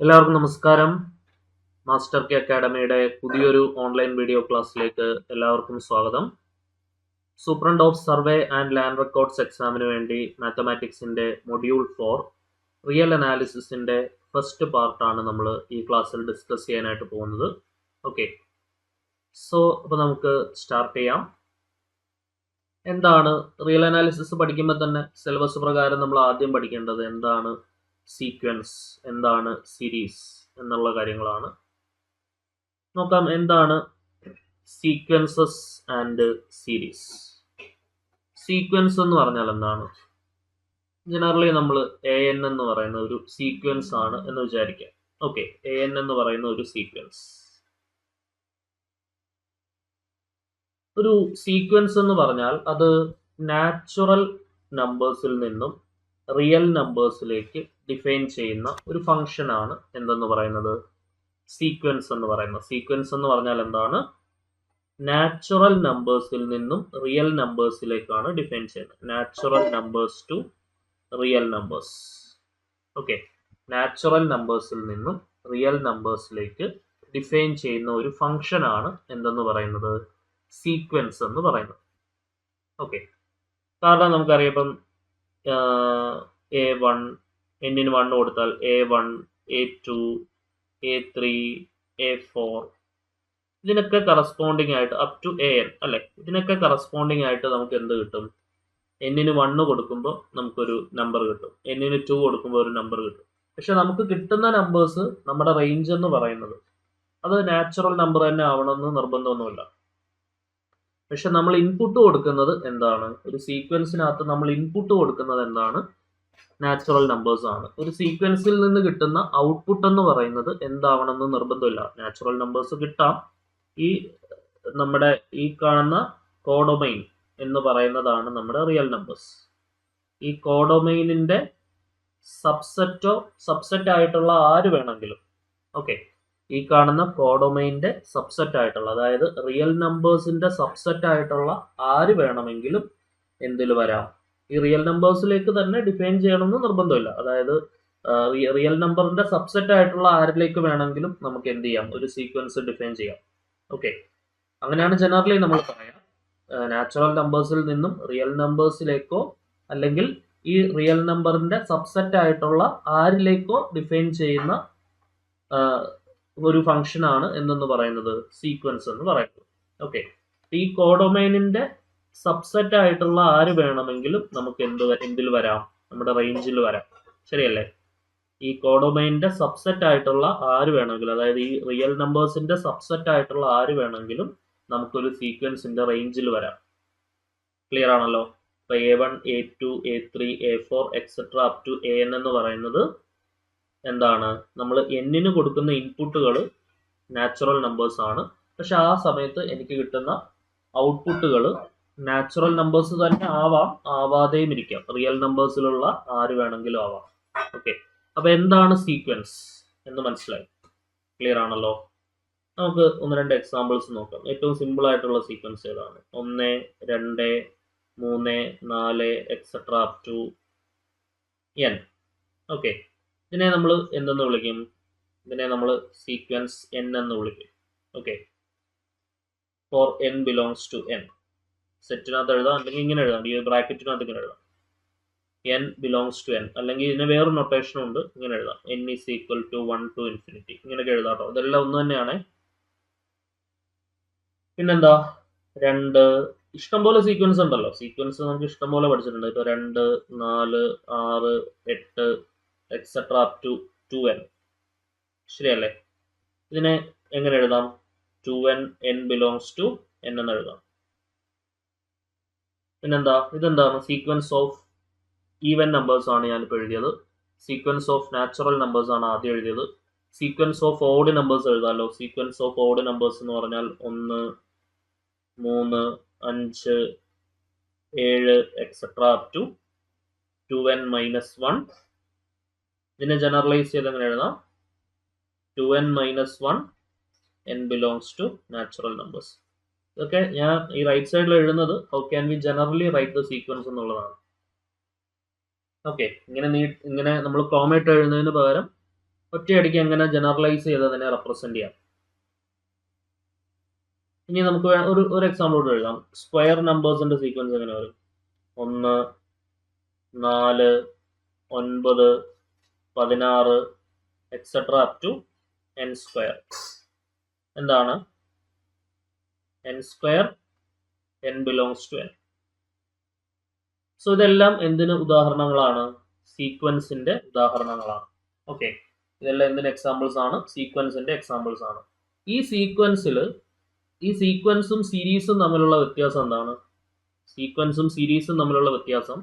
എല്ലാവർക്കും നമസ്കാരം. Master K അക്കാഡമിയുടെ പുതിയൊരു ഓൺലൈൻ വീഡിയോ ക്ലാസ്സിലേക്ക് എല്ലാവർക്കും സ്വാഗതം. Superintendent of survey and land records എക്സാമിന് വേണ്ടി മാത്തമാറ്റിക്സിൻ്റെ മൊഡ്യൂൾ 4 റിയൽ അനാലിസിസിൻ്റെ ഫസ്റ്റ് പാർട്ടാണ് നമ്മൾ ഈ ക്ലാസ്സിൽ ഡിസ്കസ് ചെയ്യാനായിട്ട് പോകുന്നത്. ഓക്കെ, അപ്പോൾ നമുക്ക് സ്റ്റാർട്ട് ചെയ്യാം. എന്താണ് റിയൽ അനാലിസിസ് പഠിക്കുമ്പോൾ തന്നെ സിലബസ് പ്രകാരം നമ്മൾ ആദ്യം പഠിക്കേണ്ടത് എന്താണ് സീക്വൻസ്, എന്താണ് സീരീസ് എന്നുള്ള കാര്യങ്ങളാണ്. നോക്കാം, എന്താണ് സീക്വൻസസ് ആൻഡ് സീരീസ്. സീക്വൻസ് എന്ന് പറഞ്ഞാൽ എന്താണ്? ജനറലി നമ്മൾ AN എന്ന് പറയുന്ന ഒരു സീക്വൻസ് ആണ് എന്ന് വിചാരിക്കാം. ഓക്കെ, AN എന്ന് പറയുന്ന ഒരു സീക്വൻസ്. ഒരു സീക്വൻസ് എന്ന് പറഞ്ഞാൽ അത് നാച്ചുറൽ നമ്പേഴ്സിൽ നിന്നും റിയൽ നമ്പേഴ്സിലേക്ക് ഡിഫൈൻ ചെയ്യുന്ന ഒരു ഫംഗ്ഷൻ ആണ് എന്തെന്ന് പറയുന്നത്, സീക്വൻസ് എന്ന് പറയുന്നത്. സീക്വൻസ് എന്ന് പറഞ്ഞാൽ എന്താണ്? നാച്ചുറൽ നമ്പേഴ്സിൽ നിന്നും റിയൽ നമ്പേഴ്സിലേക്കാണ് ഡിഫൈൻ ചെയ്യുന്നത്. Natural numbers to real numbers. Okay, natural നമ്പേഴ്സിൽ നിന്നും റിയൽ നമ്പേഴ്സിലേക്ക് ഡിഫൈൻ ചെയ്യുന്ന ഒരു ഫംഗ്ഷൻ ആണ് എന്തെന്ന് പറയുന്നത്, സീക്വൻസ് എന്ന് പറയുന്നത്. ഓക്കെ, കാരണം നമുക്കറിയാം ഇപ്പം A1 എന്നിന് 1 കൊടുത്താൽ A1, A2, A3, A4 ഇതിനൊക്കെ കറസ്പോണ്ടിങ് ആയിട്ട് അപ് ടു AN അല്ലെ, ഇതിനൊക്കെ കറസ്പോണ്ടിങ് ആയിട്ട് നമുക്ക് എന്ത് കിട്ടും? എന്നിന് 1 കൊടുക്കുമ്പോൾ നമുക്കൊരു നമ്പർ കിട്ടും, എന്നിന് 2 കൊടുക്കുമ്പോൾ ഒരു നമ്പർ കിട്ടും. പക്ഷെ നമുക്ക് കിട്ടുന്ന നമ്പേഴ്സ്, നമ്മുടെ റേഞ്ച് എന്ന് പറയുന്നത് അത് നാച്ചുറൽ നമ്പർ തന്നെ ആവണമെന്ന് നിർബന്ധമൊന്നുമില്ല. പക്ഷെ നമ്മൾ ഇൻപുട്ട് കൊടുക്കുന്നത് എന്താണ്? ഒരു സീക്വൻസിനകത്ത് നമ്മൾ ഇൻപുട്ട് കൊടുക്കുന്നത് എന്താണ്? നാച്ചുറൽ നമ്പേഴ്സ് ആണ്. ഒരു സീക്വൻസിൽ നിന്ന് കിട്ടുന്ന ഔട്ട്പുട്ട് എന്ന് പറയുന്നത് എന്താവണമെന്ന് നിർബന്ധമില്ല. നാച്ചുറൽ നമ്പേഴ്സ് കിട്ടാം. നമ്മുടെ ഈ കാണുന്ന കോഡൊമൈൻ എന്ന് പറയുന്നതാണ് നമ്മുടെ റിയൽ നമ്പേഴ്സ്. ഈ കോഡൊമൈനിന്റെ സബ്സെറ്റ് ആയിട്ടുള്ള ആര് വേണമെങ്കിലും, ഓക്കെ, ഈ കാണുന്ന കോഡൊമൈൻ്റെ സബ്സെറ്റ് ആയിട്ടുള്ള, അതായത് റിയൽ നമ്പേഴ്സിന്റെ സബ്സെറ്റ് ആയിട്ടുള്ള ആര് വേണമെങ്കിലും എന്തിൽ വരാം? ഈ റിയൽ നമ്പേഴ്സിലേക്ക് തന്നെ ഡിഫൈൻ ചെയ്യണമെന്ന് നിർബന്ധമില്ല. അതായത് റിയൽ നമ്പറിന്റെ സബ്സെറ്റ് ആയിട്ടുള്ള ആരിലേക്ക് വേണമെങ്കിലും നമുക്ക് എന്ത് ചെയ്യാം? ഒരു സീക്വൻസ് ഡിഫൈൻ ചെയ്യാം. ഓക്കെ, അങ്ങനെയാണ് ജനറലി നമ്മൾ പറയാം. നാച്ചുറൽ നമ്പേഴ്സിൽ നിന്നും റിയൽ നമ്പേഴ്സിലേക്കോ അല്ലെങ്കിൽ ഈ റിയൽ നമ്പറിന്റെ സബ്സെറ്റ് ആയിട്ടുള്ള ആരിലേക്കോ ഡിഫൈൻ ചെയ്യുന്ന ഒരു ഫംഗ്ഷൻ ആണ് എന്തെന്ന് പറയുന്നത്, സീക്വൻസ് എന്ന് പറയുന്നത്. ഓക്കെ, ഈ കോഡൊമൈനിന്റെ സബ്സെറ്റ് ആയിട്ടുള്ള ആര് വേണമെങ്കിലും നമുക്ക് എന്തിൽ വരാം? നമ്മുടെ റേഞ്ചിൽ വരാം. ശരിയല്ലേ? ഈ കോഡൊമൈനിന്റെ സബ്സെറ്റ് ആയിട്ടുള്ള ആര് വേണമെങ്കിലും, അതായത് ഈ റിയൽ നമ്പേഴ്സിന്റെ സബ്സെറ്റ് ആയിട്ടുള്ള ആര് വേണമെങ്കിലും നമുക്കൊരു സീക്വൻസിന്റെ റേഞ്ചിൽ വരാം. ക്ലിയർ ആണല്ലോ? ഇപ്പൊ A1, A2, A3, A4 etcetera up to AN എന്ന് പറയുന്നത് എന്താണ്? നമ്മൾ എന്നിന് കൊടുക്കുന്ന ഇൻപുട്ടുകൾ നാച്ചുറൽ നമ്പേഴ്സ് ആണ്. പക്ഷെ ആ സമയത്ത് എനിക്ക് കിട്ടുന്ന ഔട്ട്പുട്ടുകൾ നാച്ചുറൽ നമ്പേഴ്സ് തന്നെ ആവാം, ആവാതെയും ഇരിക്കാം. റിയൽ നമ്പേഴ്സിലുള്ള ആര് വേണമെങ്കിലും ആവാം. ഓക്കെ, അപ്പൊ എന്താണ് സീക്വൻസ് എന്ന് മനസ്സിലായി? ക്ലിയർ ആണല്ലോ? നമുക്ക് 1-2 എക്സാമ്പിൾസ് നോക്കാം. ഏറ്റവും സിമ്പിൾ ആയിട്ടുള്ള സീക്വൻസ് ഏതാണ്? 1, 2, 3, 4 etcetera up to N. Okay, ഇതിനെ നമ്മൾ എന്തെന്ന് വിളിക്കും? ഇതിനെ നമ്മൾ സീക്വൻസ് N എന്ന് വിളിക്കും. Okay, for N belongs to N. സെറ്റിനകത്ത് എഴുതാം, അല്ലെങ്കിൽ ഇങ്ങനെ എഴുതാം, ഈ ബ്രാക്കറ്റിനകത്ത് ഇങ്ങനെ എഴുതാം, N ബിലോങ്സ് ടു N. അല്ലെങ്കിൽ ഇതിന് വേറൊരു നൊട്ടേഷനും ഉണ്ട്, ഇങ്ങനെ എഴുതാം, N is equal to 1 to infinity. ഇങ്ങനെയൊക്കെ എഴുതാം കേട്ടോ. ഇതെല്ലാം ഒന്ന് തന്നെയാണ്. പിന്നെന്താ? 2, ഇഷ്ടംപോലെ സീക്വൻസ് ഉണ്ടല്ലോ. സീക്വൻസ് നമുക്ക് ഇഷ്ടംപോലെ പഠിച്ചിട്ടുണ്ട്. ഇപ്പോൾ 2, 4, 6, 8 എക്സെട്ര അപ് ടു 2N. ശരിയല്ലേ? ഇതിനെ എങ്ങനെ എഴുതാം? 2N, N belongs to N എന്ന് എഴുതാം. പിന്നെന്താ? ഇതെന്താണ്? സീക്വൻസ് ഓഫ് ഈവൻ നമ്പേഴ്സ് ആണ് ഞാനിപ്പോൾ എഴുതിയത്. സീക്വൻസ് ഓഫ് നാച്ചുറൽ നമ്പേഴ്സ് ആണ് ആദ്യം എഴുതിയത്. സീക്വൻസ് ഓഫ് ഓഡ് നമ്പേഴ്സ് എഴുതാമല്ലോ. സീക്വൻസ് ഓഫ് ഓഡ് നമ്പേഴ്സ് എന്ന് പറഞ്ഞാൽ 1, 3, 5, 7 etcetera up to 2N minus 1. ഇതിനെ ജനറലൈസ് ചെയ്ത് എങ്ങനെ എഴുതാം? 2N minus 1, N belongs to natural numbers. ഇതൊക്കെ ഞാൻ ഈ റൈറ്റ് സൈഡിൽ എഴുതുന്നത് how can we generally write the sequence എന്നുള്ളതാണ്. ഓക്കെ, ഇങ്ങനെ നമ്മൾ കോമ ഇട്ട് എഴുതുന്നതിന് പകരം ഒറ്റയടിക്ക് എങ്ങനെ ജനറലൈസ് ചെയ്തതിനെ റെപ്രസെന്റ് ചെയ്യാം. ഇനി നമുക്ക് ഒരു എക്സാമ്പിൾ കൂടെ എഴുതാം. സ്ക്വയർ നമ്പേഴ്സിന്റെ സീക്വൻസ് എങ്ങനെ വരും? 1, 4, 9, 16 etcetera up to n square. എന്താണ് n square? n belongs to n. So ഇതെല്ലാം എന്തിന് ഉദാഹരണങ്ങളാണ്? സീക്വൻസിന്റെ ഉദാഹരണങ്ങളാണ്. ഓക്കെ, ഇതെല്ലാം എന്തിന് എക്സാമ്പിൾസ് ആണ്? സീക്വൻസിന്റെ എക്സാമ്പിൾസ് ആണ്. ഈ സീക്വൻസും സീരീസും തമ്മിലുള്ള വ്യത്യാസം എന്താണ്? സീക്വൻസും സീരീസും തമ്മിലുള്ള വ്യത്യാസം,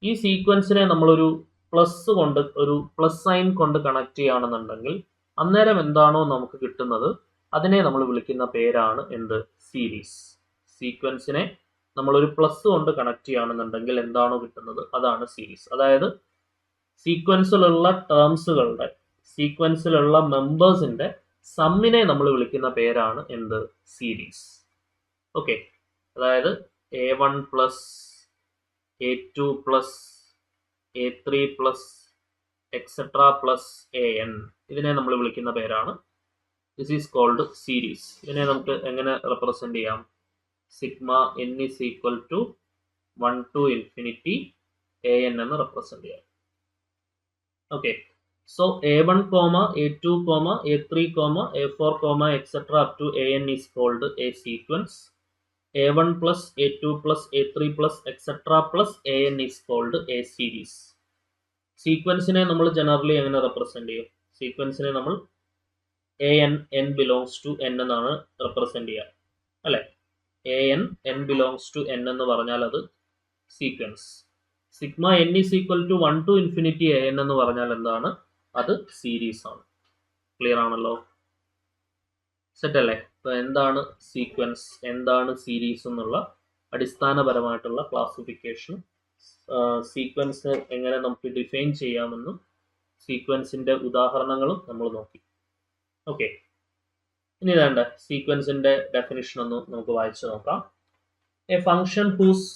ഈ സീക്വൻസിനെ നമ്മളൊരു പ്ലസ് കൊണ്ട്, ഒരു പ്ലസ് സൈൻ കൊണ്ട് കണക്ട് ചെയ്യുകയാണെന്നുണ്ടെങ്കിൽ അന്നേരം എന്താണോ നമുക്ക് കിട്ടുന്നത് അതിനെ നമ്മൾ വിളിക്കുന്ന പേരാണ് എന്ത്? സീരീസ്. സീക്വൻസിനെ നമ്മളൊരു പ്ലസ് കൊണ്ട് കണക്ട് ചെയ്യുകയാണെന്നുണ്ടെങ്കിൽ എന്താണോ കിട്ടുന്നത് അതാണ് സീരീസ്. അതായത് സീക്വൻസിലുള്ള ടേംസുകളുടെ, സീക്വൻസിലുള്ള മെമ്പേഴ്സിന്റെ സമ്മിനെ നമ്മൾ വിളിക്കുന്ന പേരാണ് എന്ത്? സീരീസ്. ഓക്കെ, അതായത് A1 plus A2 plus A3 plus etcetera plus AN, ഇതിനെ നമ്മൾ വിളിക്കുന്ന പേരാണ്, ദിസ് ഈസ് കോൾഡ് സീരീസ്. ഇതിനെ നമുക്ക് എങ്ങനെ റെപ്രസെന്റ് ചെയ്യാം? Sigma n is equal to 1 to infinity AN എന്ന് റെപ്രസെന്റ് ചെയ്യാം. Okay, so A1, A2, A3, A4, etc. up to AN is called a sequence. A1 plus A2 plus A3 plus etc. plus AN is called a series. സീക്വൻസിനെ നമ്മൾ generally എങ്ങനെ represent ചെയ്യും? സീക്വൻസിനെ നമ്മൾ n belongs to n എന്നാണ് represent ചെയ്യുക, അല്ലെ? n belongs to n എന്ന് പറഞ്ഞാൽ അത് sequence. Sigma n is equal to 1 to infinity AN എന്ന് പറഞ്ഞാൽ എന്താണ്? അത് സീരീസ് ആണ്. ക്ലിയർ ആണല്ലോ? സെറ്റ് അല്ലേ? ഇപ്പൊ എന്താണ് സീക്വൻസ്, എന്താണ് സീരീസ് എന്നുള്ള അടിസ്ഥാനപരമായിട്ടുള്ള ക്ലാസിഫിക്കേഷൻ, സീക്വൻസ് എങ്ങനെ നമുക്ക് ഡിഫൈൻ ചെയ്യാമെന്നും സീക്വൻസിന്റെ ഉദാഹരണങ്ങളും നമ്മൾ നോക്കി. ഓക്കെ, ഇനി വേണ്ട സീക്വൻസിന്റെ ഡെഫിനിഷൻ ഒന്ന് നമുക്ക് വായിച്ചു നോക്കാം. A function whose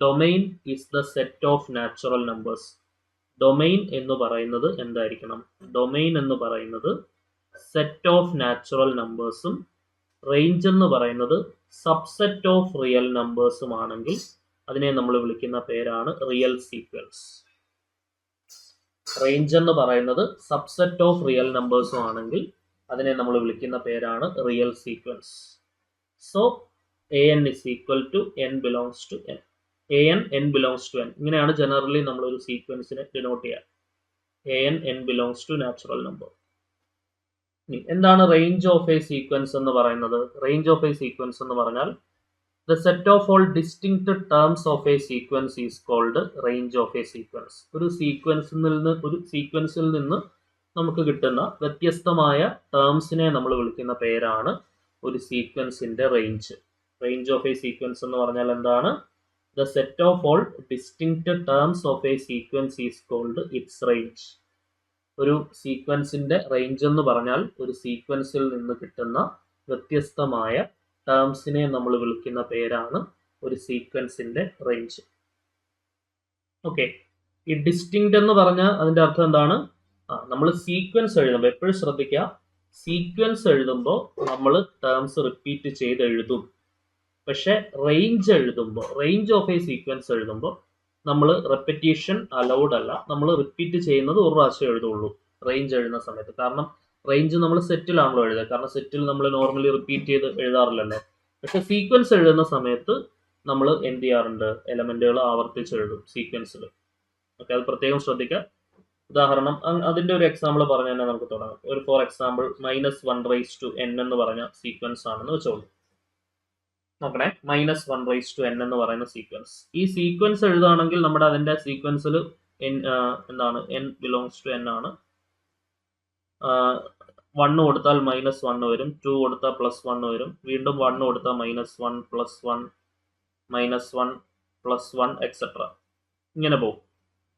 domain is the set of natural numbers. Domain എന്ന് പറയുന്നത് എന്തായിരിക്കണം? ഡൊമൈൻ എന്ന് പറയുന്നത് സെറ്റ് ഓഫ് നാച്ചുറൽ നമ്പേഴ്സും റേഞ്ച് എന്ന് പറയുന്നത് സബ്സെറ്റ് ഓഫ് റിയൽ നമ്പേഴ്സും ആണെങ്കിൽ അതിനെ നമ്മൾ വിളിക്കുന്ന പേരാണ് റിയൽ സീക്വൻസ്. റേഞ്ച് എന്ന് പറയുന്നത് സബ്സെറ്റ് ഓഫ് റിയൽ നമ്പേഴ്സും ആണെങ്കിൽ അതിനെ നമ്മൾ വിളിക്കുന്ന പേരാണ് real sequence. So AN is equal to n belongs to n. n belongs to n, ഇങ്ങനെയാണ് ജനറലി നമ്മൾ ഒരു സീക്വൻസിനെ ഡിനോട്ട് ചെയ്യുക. n belongs to natural number. എന്താണ് റേഞ്ച് ഓഫ് എ സീക്വൻസ് എന്ന് പറയുന്നത്? റേഞ്ച് ഓഫ് എ സീക്വൻസ് എന്ന് പറഞ്ഞാൽ the set of all distinct terms of a sequence is called range of a sequence. ഒരു സീക്വൻസിൽ നിന്ന് നമുക്ക് കിട്ടുന്ന വ്യത്യസ്തമായ ടേംസിനെ നമ്മൾ വിളിക്കുന്ന പേരാണ് ഒരു സീക്വൻസിന്റെ range. Range of a sequence എന്ന് പറഞ്ഞാൽ എന്താണ്? The set of all distinct terms of a sequence is called its range. ഒരു സീക്വൻസിന്റെ റേഞ്ച് എന്ന് പറഞ്ഞാൽ ഒരു സീക്വൻസിൽ നിന്ന് കിട്ടുന്ന വ്യത്യസ്തമായ ടേംസിനെ നമ്മൾ വിളിക്കുന്ന പേരാണ് ഒരു സീക്വൻസിന്റെ റേഞ്ച്. ഓക്കെ, ഈ ഡിസ്റ്റിങ്ക്ട് എന്ന് പറഞ്ഞാൽ അതിന്റെ അർത്ഥം എന്താണ്? നമ്മൾ സീക്വൻസ് എഴുതുമ്പോൾ എപ്പോഴും ശ്രദ്ധിക്കുക, സീക്വൻസ് എഴുതുമ്പോൾ നമ്മൾ ടേംസ് റിപ്പീറ്റ് ചെയ്ത് എഴുതും. പക്ഷെ റേഞ്ച് എഴുതുമ്പോൾ, റേഞ്ച് ഓഫ് എ സീക്വൻസ് എഴുതുമ്പോൾ നമ്മൾ റെപ്പറ്റീഷൻ അലൗഡ് അല്ല. നമ്മൾ റിപ്പീറ്റ് ചെയ്യുന്നത് ഒരു പ്രാവശ്യം എഴുതുള്ളൂ റേഞ്ച് എഴുതുന്ന സമയത്ത്. കാരണം റേഞ്ച് നമ്മൾ സെറ്റിലാണല്ലോ എഴുതുക, കാരണം സെറ്റിൽ നമ്മൾ നോർമലി റിപ്പീറ്റ് ചെയ്ത് എഴുതാറില്ലല്ലോ. പക്ഷെ സീക്വൻസ് എഴുതുന്ന സമയത്ത് നമ്മൾ എന്ത് ചെയ്യാറുണ്ട്? എലമെന്റുകൾ ആവർത്തിച്ച് എഴുതും സീക്വൻസിൽ. ഓക്കെ, അത് പ്രത്യേകം ശ്രദ്ധിക്കുക. ഉദാഹരണം, അതിന്റെ ഒരു എക്സാമ്പിൾ പറഞ്ഞു തന്നെ നമുക്ക് തുടങ്ങാം. ഒരു ഫോർ എക്സാമ്പിൾ -1n എന്ന് പറഞ്ഞ സീക്വൻസ് ആണെന്ന് വെച്ചോളൂ. നോക്കണേ, -1n എന്ന് പറയുന്ന സീക്വൻസ്. ഈ സീക്വൻസ് എഴുതുകയാണെങ്കിൽ നമ്മുടെ അതിന്റെ സീക്വൻസിൽ എന്താണ്? n ബിലോങ്സ് ടു n ആണ്. 1 കൊടുത്താൽ -1 വരും, 2 കൊടുത്താൽ +1 വരും, വീണ്ടും 1 കൊടുത്താൽ -1 +1 -1 +1 എക്സെട്ര, ഇങ്ങനെ പോകും.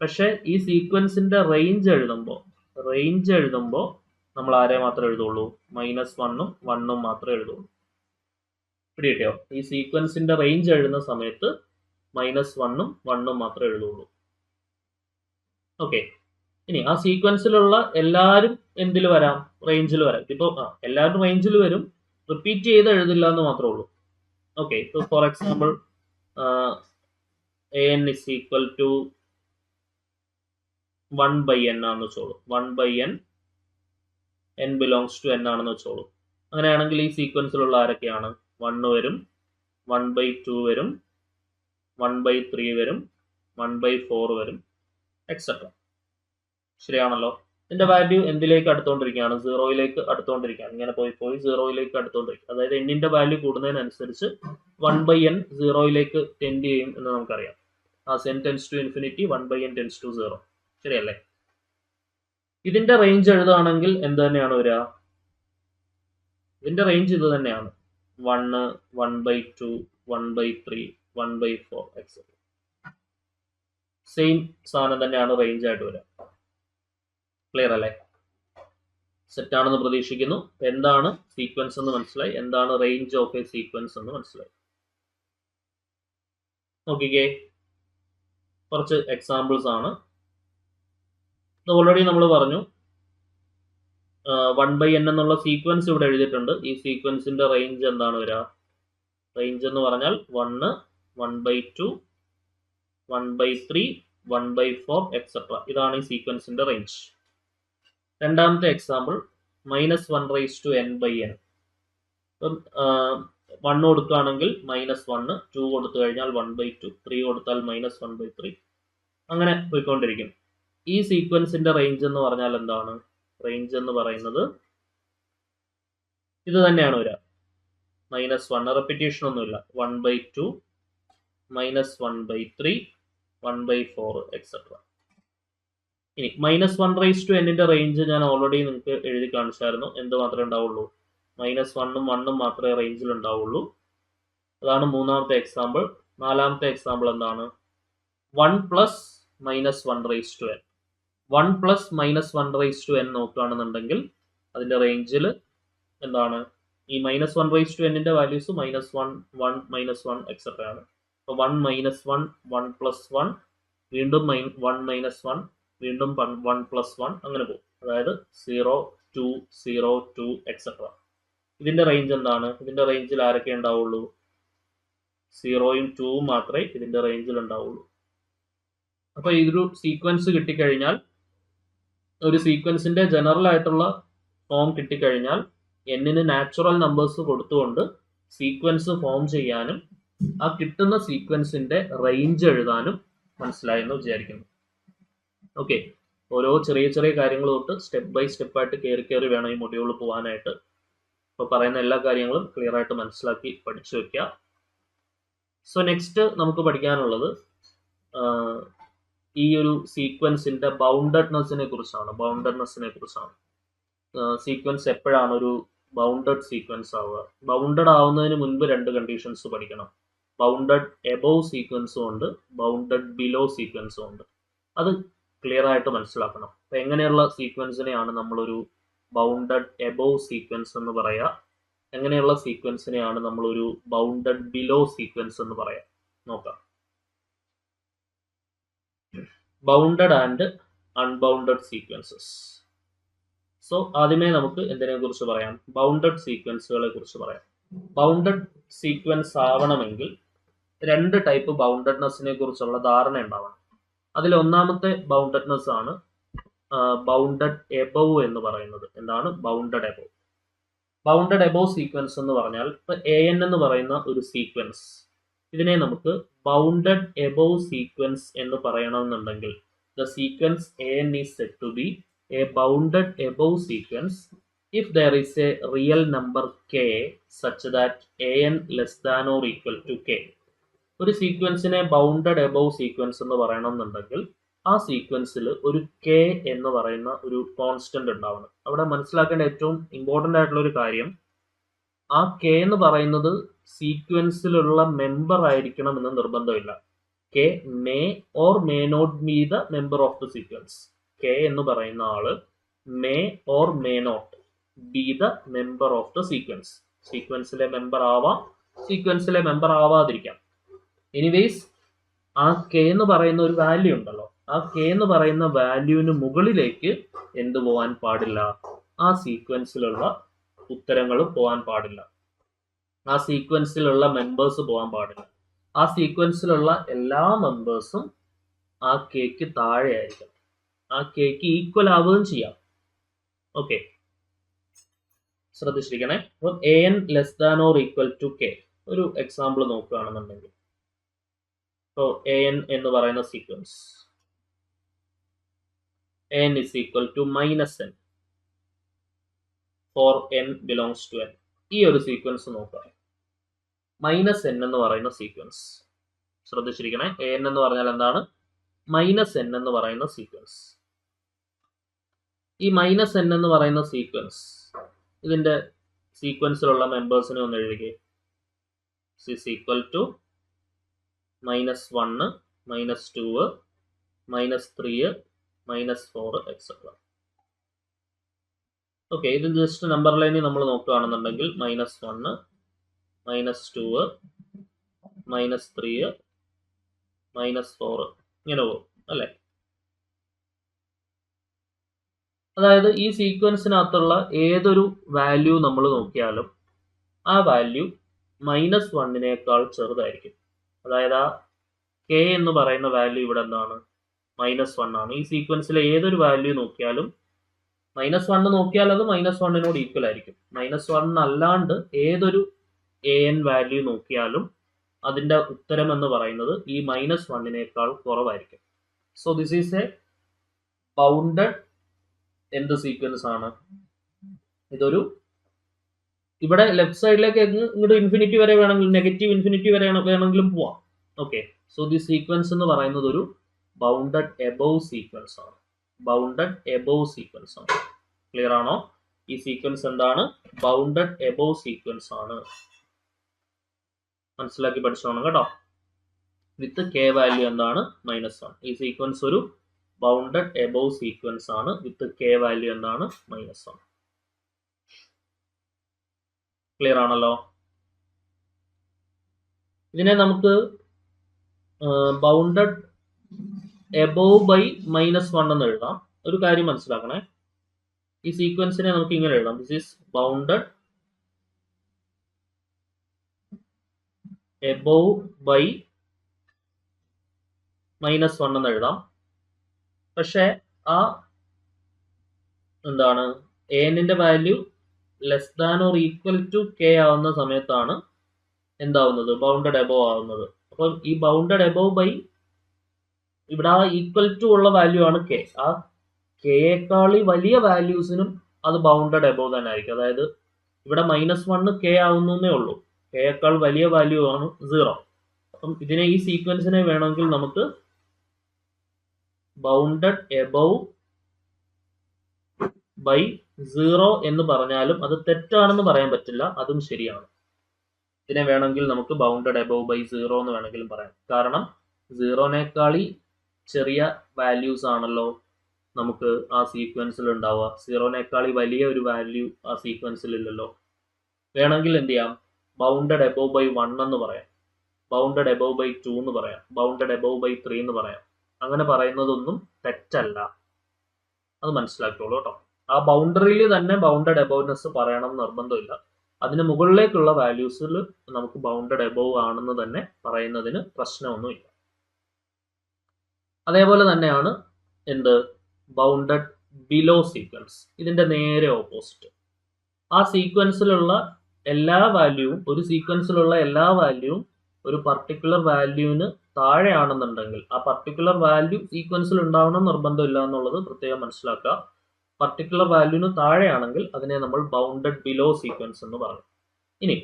പക്ഷെ ഈ സീക്വൻസിന്റെ റേഞ്ച് എഴുതുമ്പോൾ നമ്മൾ ആരെ മാത്രമേ എഴുതുള്ളൂ? -1ഉം 1ഉം മാത്രമേ എഴുതുള്ളൂ. പിടികിട്ടിയോ? ഈ സീക്വൻസിന്റെ റേഞ്ച് എഴുതുന്ന സമയത്ത് -1ഉം 1ഉം മാത്രമേ എഴുതുള്ളൂ. ഓക്കെ, ഇനി ആ സീക്വൻസിലുള്ള എല്ലാവരും എന്തിൽ വരാം, റേഞ്ചിൽ വരാം. ഇപ്പോൾ എല്ലാവരും റേഞ്ചിൽ വരും, റിപ്പീറ്റ് ചെയ്ത് എഴുതില്ല എന്ന് മാത്രമേ ഉള്ളൂ. ഓക്കെ, ഇപ്പോൾ for example an is equal to 1/n ആണെന്ന് വെച്ചോളൂ. 1/n, n belongs to n ആണെന്ന് വെച്ചോളൂ. അങ്ങനെയാണെങ്കിൽ ഈ സീക്വൻസിലുള്ള ആരൊക്കെയാണ്? 1 വരും, 1/2 വരും, 1/3 വരും, 1/4 വരും, എക്സെട്ര. ശരിയാണല്ലോ? ഇതിന്റെ വാല്യൂ എന്തിലേക്ക് അടുത്തുകൊണ്ടിരിക്കുകയാണ്? 0യിലേക്ക് അടുത്തുകൊണ്ടിരിക്കുകയാണ്. ഇങ്ങനെ പോയി 0യിലേക്ക് അടുത്തുകൊണ്ടിരിക്കുക. അതായത് എന്നിന്റെ വാല്യൂ കൂടുന്നതിനനുസരിച്ച് 1/n 0യിലേക്ക് ടെൻഡ് ചെയ്യും എന്ന് നമുക്കറിയാം. As n tends to infinity, 1/n tends to 0. ശരിയല്ലേ? ഇതിന്റെ റേഞ്ച് എഴുതുകയാണെങ്കിൽ എന്ത് തന്നെയാണ് വരിക? ഇതിന്റെ റേഞ്ച് ഇത് തന്നെയാണ്. 1, 1/2, 1/3, 1/4, എക്സെട്ര. സെയിം സാധനം തന്നെയാണ് റേഞ്ച് ആയിട്ട് വരിക. ക്ലിയർ അല്ലേ? സെറ്റ് ആണെന്ന് പ്രതീക്ഷിക്കുന്നു. എന്താണ് സീക്വൻസ് എന്ന് മനസ്സിലായി, എന്താണ് റേഞ്ച് ഓഫ് എ സീക്വൻസ് എന്ന് മനസ്സിലായി. നോക്കിക്കേ, കുറച്ച് എക്സാമ്പിൾസ് ആണ്. ഇത് ഓൾറെഡി നമ്മൾ പറഞ്ഞു. 1/n എന്നുള്ള സീക്വൻസ് ഇവിടെ എഴുതിയിട്ടുണ്ട്. ഈ സീക്വൻസിന്റെ റേഞ്ച് എന്താണ് വരിക? റേഞ്ച് എന്ന് പറഞ്ഞാൽ 1, 1/2, 1/3, 1/4, എക്സെട്ര. ഇതാണ് ഈ സീക്വൻസിന്റെ റേഞ്ച്. രണ്ടാമത്തെ എക്സാമ്പിൾ -1/n/n. ഇപ്പം 1 കൊടുക്കുകയാണെങ്കിൽ -1, 2 കൊടുത്തു കഴിഞ്ഞാൽ 1/2, 3 കൊടുത്താൽ -1/3, അങ്ങനെ പോയിക്കൊണ്ടിരിക്കും. ഈ സീക്വൻസിന്റെ റേഞ്ച് എന്ന് പറഞ്ഞാൽ എന്താണ്? റേഞ്ച് എന്ന് പറയുന്നത് ഇത് തന്നെയാണ് വരിക. -1, റെപ്പിറ്റേഷൻ ഒന്നുമില്ല. 1/2, -1/3, 1/4, എക്സെട്ര. ഇനി -1/n റേഞ്ച് ഞാൻ ഓൾറെഡി നിങ്ങൾക്ക് എഴുതി കാണിച്ചായിരുന്നു. എന്ത് മാത്രമേ ഉണ്ടാവുള്ളൂ? -1ഉം 1ഉം മാത്രമേ റേഞ്ചിൽ ഉണ്ടാവുള്ളൂ. അതാണ് മൂന്നാമത്തെ എക്സാമ്പിൾ. നാലാമത്തെ എക്സാമ്പിൾ എന്താണ്? 1 + -1/n. 1 + -1/n നോക്കുകയാണെന്നുണ്ടെങ്കിൽ അതിന്റെ റേഞ്ചിൽ എന്താണ്? ഈ -1/n വാല്യൂസ് -1, 1, -1, എക്സെട്ര ആണ്. അപ്പോൾ 1 - 1, 1 + 1, വീണ്ടും 1 - 1, വീണ്ടും 1 + 1, അങ്ങനെ പോകും. അതായത് 0, 2, 0, 2, എക്സെട്ര. ഇതിന്റെ റേഞ്ച് എന്താണ്? ഇതിന്റെ റേഞ്ചിൽ ആരൊക്കെ ഉണ്ടാവുള്ളൂ? 0ഉം 2ഉം മാത്രമേ ഇതിന്റെ റേഞ്ചിൽ ഉണ്ടാവുള്ളൂ. അപ്പൊ ഇതൊരു സീക്വൻസ് കിട്ടിക്കഴിഞ്ഞാൽ, ഒരു സീക്വൻസിന്റെ ജനറൽ ആയിട്ടുള്ള ഫോം കിട്ടിക്കഴിഞ്ഞാൽ എന്നിന് നാച്ചുറൽ നമ്പേഴ്സ് കൊടുത്തുകൊണ്ട് സീക്വൻസ് ഫോം ചെയ്യാനും ആ കിട്ടുന്ന സീക്വൻസിന്റെ റേഞ്ച് എഴുതാനും മനസ്സിലായെന്ന് വിചാരിക്കുന്നു. ഓക്കെ, ഓരോ ചെറിയ ചെറിയ കാര്യങ്ങൾ തൊട്ട് സ്റ്റെപ്പ് ബൈ സ്റ്റെപ്പ് ആയിട്ട് കയറി വേണം ഈ മൊഡ്യൂൾ പോകാനായിട്ട്. ഇപ്പോൾ പറയുന്ന എല്ലാ കാര്യങ്ങളും ക്ലിയർ ആയിട്ട് മനസ്സിലാക്കി പഠിച്ചു വെക്കുക. സോ നെക്സ്റ്റ് നമുക്ക് പഠിക്കാനുള്ളത് ഈ ഒരു സീക്വൻസിന്റെ ബൗണ്ടഡ്നെസ്സിനെ കുറിച്ചാണ്. സീക്വൻസ് എപ്പോഴാണ് ഒരു ബൗണ്ടഡ് സീക്വൻസ് ആവുക? ബൗണ്ടഡ് ആവുന്നതിന് മുൻപ് 2 കണ്ടീഷൻസ് പഠിക്കണം. ബൗണ്ടഡ് എബോവ് സീക്വൻസും ഉണ്ട്, ബൗണ്ടഡ് ബിലോ സീക്വൻസും ഉണ്ട്. അത് ക്ലിയർ ആയിട്ട് മനസ്സിലാക്കണം. അപ്പൊ എങ്ങനെയുള്ള സീക്വൻസിനെയാണ് നമ്മളൊരു ബൗണ്ടഡ് എബോവ് സീക്വൻസ് എന്ന് പറയുക, എങ്ങനെയുള്ള സീക്വൻസിനെയാണ് നമ്മളൊരു ബൗണ്ടഡ് ബിലോ സീക്വൻസ് എന്ന് പറയാം. നോക്കാം. Bounded and unbounded sequences. So ആദ്യമേ നമുക്ക് എന്തിനെ കുറിച്ച് പറയാം? ബൗണ്ടഡ് സീക്വൻസുകളെ കുറിച്ച് പറയാം. ബൗണ്ടഡ് സീക്വൻസ് ആവണമെങ്കിൽ 2 ടൈപ്പ് ബൗണ്ടഡ്നെസ്സിനെ കുറിച്ചുള്ള ധാരണ ഉണ്ടാവണം. അതിൽ ഒന്നാമത്തെ ബൗണ്ടഡ്നെസ് ആണ് ബൗണ്ടഡ് എബോവ് എന്ന് പറയുന്നത്. എന്താണ് bounded above? Bounded above sequence എന്ന് പറഞ്ഞാൽ ഇപ്പൊ an എന്ന് പറയുന്ന ഒരു സീക്വൻസ്, ഇതിനെ നമുക്ക് ബൗണ്ടഡ് എബോവ് സീക്വൻസ് എന്ന് പറയണമെന്നുണ്ടെങ്കിൽ the sequence an is said to be a bounded above sequence if there is a real number k such that an less than or equal to k. ഒരു സീക്വൻസിനെ bounded above sequence എന്ന് പറയണമെന്നുണ്ടെങ്കിൽ ആ സീക്വൻസിൽ ഒരു k എന്ന് പറയുന്ന ഒരു constant ഉണ്ടാവണം. അവിടെ മനസ്സിലാക്കേണ്ട ഏറ്റവും ഇമ്പോർട്ടൻ്റ് ആയിട്ടുള്ള ഒരു കാര്യം, ആ k എന്ന് പറയുന്നത് സീക്വൻസിലുള്ള മെമ്പർ ആയിരിക്കണം എന്ന് നിർബന്ധമില്ല. k may or may not be the member of the sequence. k എന്ന് പറയുന്ന ആള് may or may not be the member of the sequence. സീക്വൻസിലെ മെമ്പർ ആവാം, സീക്വൻസിലെ മെമ്പർ ആവാതിരിക്കാം. എനിവേസ് ആ k എന്ന് പറയുന്ന ഒരു വാല്യൂ ഉണ്ടല്ലോ, ആ കെ എന്ന് പറയുന്ന വാല്യൂവിന് മുകളിലേക്ക് എന്ത് പോകാൻ പാടില്ല? ആ സീക്വൻസിലുള്ള ഉത്തരങ്ങൾ പോകാൻ പാടില്ല, ആ സീക്വൻസിലുള്ള മെമ്പേഴ്സ് പോകാൻ പാടില്ല. ആ സീക്വൻസിലുള്ള എല്ലാ മെമ്പേഴ്സും ആ കെക്ക് താഴെ ആയിരിക്കും, ആ കെക്ക് ഈക്വൽ ആവുകയും ചെയ്യാം. ഓക്കെ, ശ്രദ്ധിച്ചിരിക്കണേ. അപ്പം A N less than or equal to K. ഒരു എക്സാമ്പിൾ നോക്കുകയാണെന്നുണ്ടെങ്കിൽ, ഇപ്പോൾ എ എൻ എന്ന് പറയുന്ന sequence A N is equal to minus N for N belongs to N. ഈ ഒരു സീക്വൻസ് നോക്കുക, മൈനസ് എൻ എന്ന് പറയുന്ന സീക്വൻസ്. ശ്രദ്ധിച്ചിരിക്കണേ, എ എൻ എന്ന് പറഞ്ഞാൽ എന്താണ്? മൈനസ് എൻ എന്ന് പറയുന്ന സീക്വൻസ്. ഈ മൈനസ് എൻ എന്ന് പറയുന്ന സീക്വൻസ്, ഇതിന്റെ സീക്വൻസിലുള്ള മെമ്പേഴ്സിനെ ഒന്ന് എഴുതിക്കേ. Is equal to -1, -2, -3, -4 etcetera. Okay, ഇത് ജസ്റ്റ് നമ്പർ ലൈനിൽ നമ്മൾ നോക്കുകയാണെന്നുണ്ടെങ്കിൽ -1, -2, -3, -4 ഇങ്ങനെ പോകും അല്ലേ? അതായത് ഈ സീക്വൻസിനകത്തുള്ള ഏതൊരു വാല്യൂ നമ്മൾ നോക്കിയാലും ആ വാല്യൂ -1 ചെറുതായിരിക്കും. അതായത് ആ കെ എന്ന് പറയുന്ന വാല്യൂ ഇവിടെ എന്താണ്? -1 ആണ്. ഈ സീക്വൻസിലെ ഏതൊരു വാല്യൂ നോക്കിയാലും -1 നോക്കിയാൽ അത് -1 ഈക്വൽ ആയിരിക്കും. -1 അല്ലാണ്ട് ഏതൊരു എ എൻ വാല്യൂ നോക്കിയാലും അതിന്റെ ഉത്തരം എന്ന് പറയുന്നത് ഈ -1 കുറവായിരിക്കും. So this is a bounded എന്ത് സീക്വൻസ് ആണ്? ഇതൊരു, ഇവിടെ ലെഫ്റ്റ് സൈഡിലേക്ക് ഇങ്ങോട്ട് ഇൻഫിനിറ്റി വരെ വേണമെങ്കിൽ, നെഗറ്റീവ് ഇൻഫിനിറ്റി വരെ വേണമെങ്കിലും പോവാം. ഓക്കെ, സോ ദി സീക്വൻസ് എന്ന് പറയുന്നത് ഒരു ബൗണ്ടഡ് എബോവ് സീക്വൻസ് ആണ്. ബൗണ്ടഡ് എബോവ് സീക്വൻസ് ആണ്. ക്ലിയർ ആണോ? ഈ സീക്വൻസ് എന്താണ്? ബൗണ്ടഡ് എബോവ് സീക്വൻസ് ആണ്. മനസ്സിലാക്കി പഠിച്ചോണം കേട്ടോ. വിത്ത് കെ വാല്യൂ എന്താണ്? -1. ഈ സീക്വൻസ് ഒരു ബൗണ്ടഡ് എബോവ് സീക്വൻസ് ആണ്. വിത്ത് കെ വാല്യൂ എന്താണ്? -1. ക്ലിയർ ആണല്ലോ? ഇതിനെ നമുക്ക് ബൗണ്ടഡ് എബോവ് ബൈ -1 എന്ന് എഴുതാം. ഒരു കാര്യം മനസ്സിലാക്കണേ, ഈ സീക്വൻസിനെ നമുക്ക് ഇങ്ങനെ എഴുതാം. This is bounded above by -1 എന്ന് എഴുതാം. പക്ഷെ ആ എന്താണ്, എ എന്നിന്റെ value less than or equal to k ആവുന്ന സമയത്താണ് എന്താവുന്നത്? ബൗണ്ടഡ് എബോവ് ആവുന്നത്. അപ്പം ഈ ബൗണ്ടഡ് എബോവ് ബൈ, ഇവിടെ ആ ഈക്വൽ ടു ഉള്ള വാല്യൂ ആണ് കെ. ആ കെയേക്കാളി വലിയ വാല്യൂസിനും അത് ബൗണ്ടഡ് എബോവ് തന്നെ ആയിരിക്കും. അതായത് ഇവിടെ -1 കെ ആവുന്നേ ഉള്ളൂ, കെയേക്കാൾ വലിയ വാല്യൂ ആണ് 0. അപ്പം ഇതിനെ, ഈ സീക്വൻസിനെ വേണമെങ്കിൽ നമുക്ക് ബൗണ്ടഡ് എബോവ് ബൈ 0 എന്ന് പറഞ്ഞാലും അത് തെറ്റാണെന്ന് പറയാൻ പറ്റില്ല, അതും ശരിയാണ്. ഇതിനെ വേണമെങ്കിൽ നമുക്ക് ബൗണ്ടഡ് എബോവ് ബൈ 0 എന്ന് വേണമെങ്കിലും പറയാം. കാരണം 0നേക്കാളി ചെറിയ വാല്യൂസ് ആണല്ലോ നമുക്ക് ആ സീക്വൻസിൽ ഉണ്ടാവുക. 0നേക്കാളി വലിയ ഒരു വാല്യൂ ആ സീക്വൻസിൽ ഇല്ലല്ലോ. വേണമെങ്കിൽ എന്ത് ചെയ്യാം? ബൗണ്ടഡ് എബോവ് ബൈ 1 എന്ന് പറയാം, ബൗണ്ടഡ് എബോവ് ബൈ 2 എന്ന് പറയാം, ബൗണ്ടഡ് എബോവ് ബൈ 3 എന്ന് പറയാം. അങ്ങനെ പറയുന്നതൊന്നും തെറ്റല്ല, അത് മനസ്സിലാക്കിയോളൂ കേട്ടോ. ആ ബൗണ്ടറിയിൽ തന്നെ ബൗണ്ടഡ് എബോവ്നെസ് പറയണം നിർബന്ധമില്ല. അതിന് മുകളിലേക്കുള്ള വാല്യൂസിൽ നമുക്ക് ബൗണ്ടഡ് എബോവ് ആണെന്ന് തന്നെ പറയുന്നതിന് പ്രശ്നമൊന്നുമില്ല. അതേപോലെ തന്നെയാണ് എന്ത്? Bounded below sequence. ഇതിന്റെ നേരെ ഓപ്പോസിറ്റ്. ആ സീക്വൻസിലുള്ള എല്ലാ വാല്യൂവും, ഒരു സീക്വൻസിലുള്ള എല്ലാ വാല്യൂവും ഒരു പർട്ടിക്കുലർ വാല്യൂവിന് താഴെയാണെന്നുണ്ടെങ്കിൽ, ആ പർട്ടിക്കുലർ വാല്യൂ സീക്വൻസിൽ ഉണ്ടാവണം നിർബന്ധമില്ല എന്നുള്ളത് പ്രത്യേകം മനസ്സിലാക്കുക. പർട്ടിക്കുലർ വാല്യൂവിന് താഴെയാണെങ്കിൽ അതിനെ നമ്മൾ ബൗണ്ടഡ് ബിലോ സീക്വൻസ് എന്ന് പറയും. ഇനി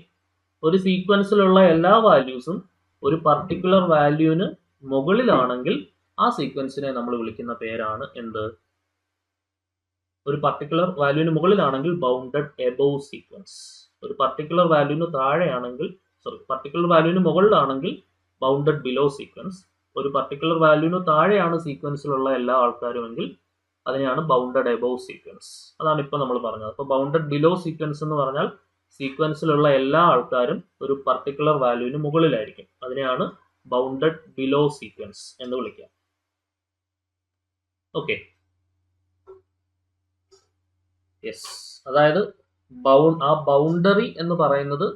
ഒരു സീക്വൻസിലുള്ള എല്ലാ വാല്യൂസും ഒരു പർട്ടിക്കുലർ വാല്യൂവിന് മുകളിലാണെങ്കിൽ ആ സീക്വൻസിനെ നമ്മൾ വിളിക്കുന്ന പേരാണ് എന്ത്? ഒരു പർട്ടിക്കുലർ വാല്യൂവിന് മുകളിലാണെങ്കിൽ ബൗണ്ടഡ് എബോവ് സീക്വൻസ്. ഒരു പർട്ടിക്കുലർ വാല്യൂവിന് താഴെയാണെങ്കിൽ, പർട്ടിക്കുലർ വാല്യൂവിന് മുകളിലാണെങ്കിൽ ബൗണ്ടഡ് ബിലോ സീക്വൻസ്. ഒരു പർട്ടിക്കുലർ വാല്യൂവിന് താഴെയാണ് സീക്വൻസിലുള്ള എല്ലാ ആൾക്കാരുമെങ്കിൽ അതിനെയാണ് ബൗണ്ടഡ് എബോവ് സീക്വൻസ്. അതാണ് ഇപ്പോൾ നമ്മൾ പറഞ്ഞത്. അപ്പോൾ ബൗണ്ടഡ് ബിലോ സീക്വൻസ് എന്ന് പറഞ്ഞാൽ സീക്വൻസിലുള്ള എല്ലാ ആൾക്കാരും ഒരു പർട്ടിക്കുലർ വാല്യൂവിന് മുകളിലായിരിക്കും. അതിനെയാണ് ബൗണ്ടഡ് ബിലോ സീക്വൻസ് എന്ന് വിളിക്കുക. Okay, yes. അതായത് ആ ബൗണ്ടറി എന്ന് പറയുന്നത്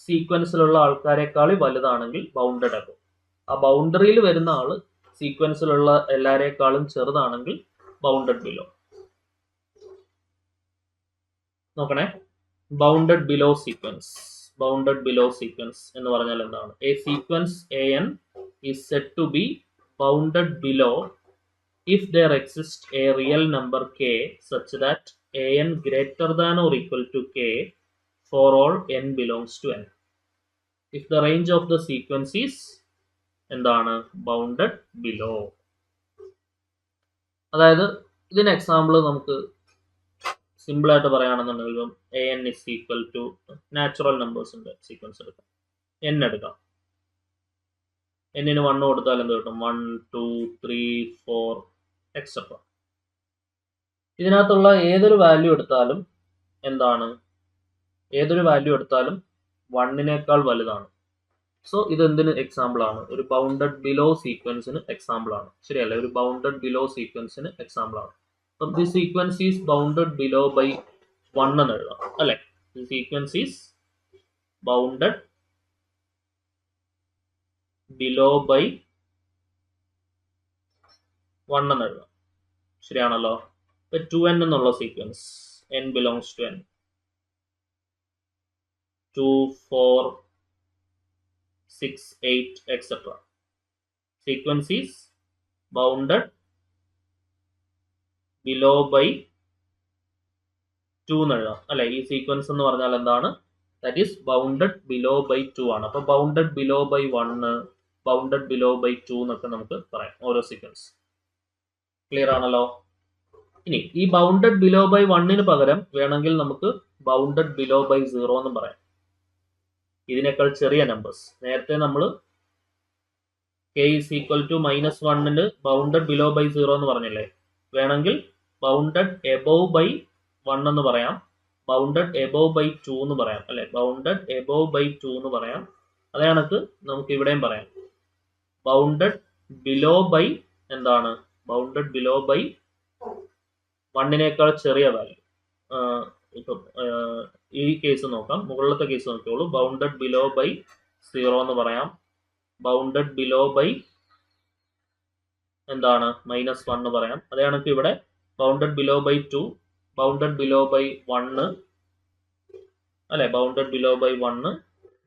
സീക്വൻസിലുള്ള ആൾക്കാരെക്കാൾ വലുതാണെങ്കിൽ ബൗണ്ടഡ് അബോ, ആ ബൗണ്ടറിയിൽ വരുന്ന ആള് സീക്വൻസിലുള്ള എല്ലാരേക്കാളും ചെറുതാണെങ്കിൽ ബൗണ്ടഡ് ബിലോ. നോക്കണേ, bounded below sequence. Bounded below sequence എന്ന് പറഞ്ഞാൽ എന്താണ്? A sequence an is said to be bounded below if there exists a real number k such that an greater than or equal to k for all n belongs to n. If the range of the sequence is എന്താണ്? Bounded below. അതായത് ഇതിന് example നമുക്ക് simple ആയിട്ട് പറയുകയാണെന്നുണ്ടെങ്കിൽ an is equal to natural നമ്പേഴ്സിന്റെ sequence എടുക്കാം, n എടുക്കാം. എന്നിന് 1 കൊടുത്താൽ എന്ത് കിട്ടും? 1 2 3 4 എക്സെട്ര. ഇതിനകത്തുള്ള ഏതൊരു വാല്യൂ എടുത്താലും എന്താണ്? ഏതൊരു വാല്യൂ എടുത്താലും 1നേക്കാൾ വലുതാണ്. സോ ഇത് എന്തിന് എക്സാമ്പിൾ ആണ്? ഒരു ബൗണ്ടഡ് ബിലോ സീക്വൻസിന് എക്സാമ്പിൾ ആണ്, ശരിയല്ലേ? ഒരു ബൗണ്ടഡ് ബിലോ സീക്വൻസിന് എക്സാമ്പിൾ ആണ്. അപ്പം the sequence is bounded below by 1 എന്ന് എഴുതാം, അല്ലെ? The sequence is bounded below by 1 എന്ന് എഴുതാം, ശരിയാണല്ലോ? 2n എന്നുള്ള sequence, n belongs to n, 2 4 6 8 etc. Sequence is bounded below by 2 എന്ന് എഴുതാം, അല്ലെ? ഈ സീക്വൻസ് എന്ന് പറഞ്ഞാൽ എന്താണ്? That is bounded below by 2 ആണ്. അപ്പൊ bounded below by 1, bounded below by 2 എന്നൊക്കെ നമുക്ക് പറയാം ഓരോ സീക്വൻസ്. ക്ലിയർ ആണല്ലോ? ഇനി ഈ ബൗണ്ടഡ് ബിലോ ബൈ 1ന് പകരം വേണമെങ്കിൽ നമുക്ക് ബൗണ്ടഡ് ബിലോ ബൈ 0 എന്നും പറയാം, ഇതിനേക്കാൾ ചെറിയ നമ്പേഴ്സ്. നേരത്തെ നമ്മൾ k ഈസ് ഈക്വൽ ടു -1ന് ബൗണ്ടഡ് ബിലോ ബൈ 0 എന്ന് പറഞ്ഞില്ലേ? വേണമെങ്കിൽ ബൗണ്ടഡ് എബോവ് ബൈ 1 എന്ന് പറയാം, ബൗണ്ടഡ് എബോവ് ബൈ 2 എന്ന് പറയാം, അല്ലെ? ബൗണ്ടഡ് എബോവ് ബൈ 2 എന്ന് പറയാം. അതേ കണക്ക് നമുക്ക് ഇവിടെയും പറയാം, ബൗണ്ടഡ് ബിലോ ബൈ എന്താണ്? ബൗണ്ടഡ് ബിലോ ബൈ 1നേക്കാൾ ചെറിയ വാല്യൂ. ഇപ്പം ഈ കേസ് നോക്കാം, മുകളിലത്തെ കേസ് നോക്കിയോളൂ. ബൗണ്ടഡ് ബിലോ ബൈ 0 എന്ന് പറയാം, ബൗണ്ടഡ് ബിലോ ബൈ എന്താണ്? -1 എന്ന് പറയാം. അതേ കണക്ക് ഇവിടെ bounded below by 2, bounded below by 1, അല്ലെ? Bounded below by 1,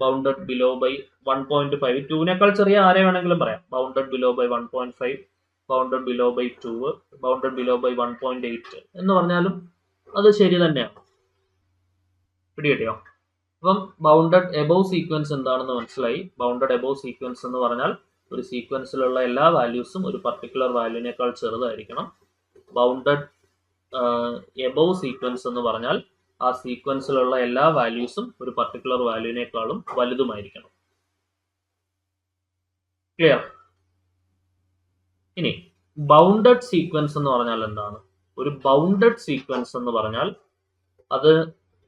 bounded below by 1.5, 2നേക്കാൾ ചെറിയ ആരെ വേണമെങ്കിലും പറയാം. Bounded below by 1.5, bounded below by 2, bounded below by 1.8 എന്ന് പറഞ്ഞാലും അത് ശരി തന്നെയാണ്. പിടികിട്ടിയോ? അപ്പം ബൗണ്ടഡ് എബോവ് സീക്വൻസ് എന്താണെന്ന് മനസ്സിലായി. ബൗണ്ടഡ് എബോവ് സീക്വൻസ് എന്ന് പറഞ്ഞാൽ ഒരു സീക്വൻസിലുള്ള എല്ലാ വാല്യൂസും ഒരു പർട്ടിക്കുലർ വാല്യൂവിനേക്കാൾ ചെറുതായിരിക്കണം. ബൗണ്ടഡ് എബോവ് സീക്വൻസ് എന്ന് പറഞ്ഞാൽ ആ സീക്വൻസിലുള്ള എല്ലാ വാല്യൂസും ഒരു പർട്ടിക്കുലർ വാല്യൂവിനേക്കാളും വലുതുമായിരിക്കണം. ക്ലിയർ? ഇനി ബൗണ്ടഡ് സീക്വൻസ് എന്ന് പറഞ്ഞാൽ എന്താണ്? ഒരു ബൗണ്ടഡ് സീക്വൻസ് എന്ന് പറഞ്ഞാൽ അത്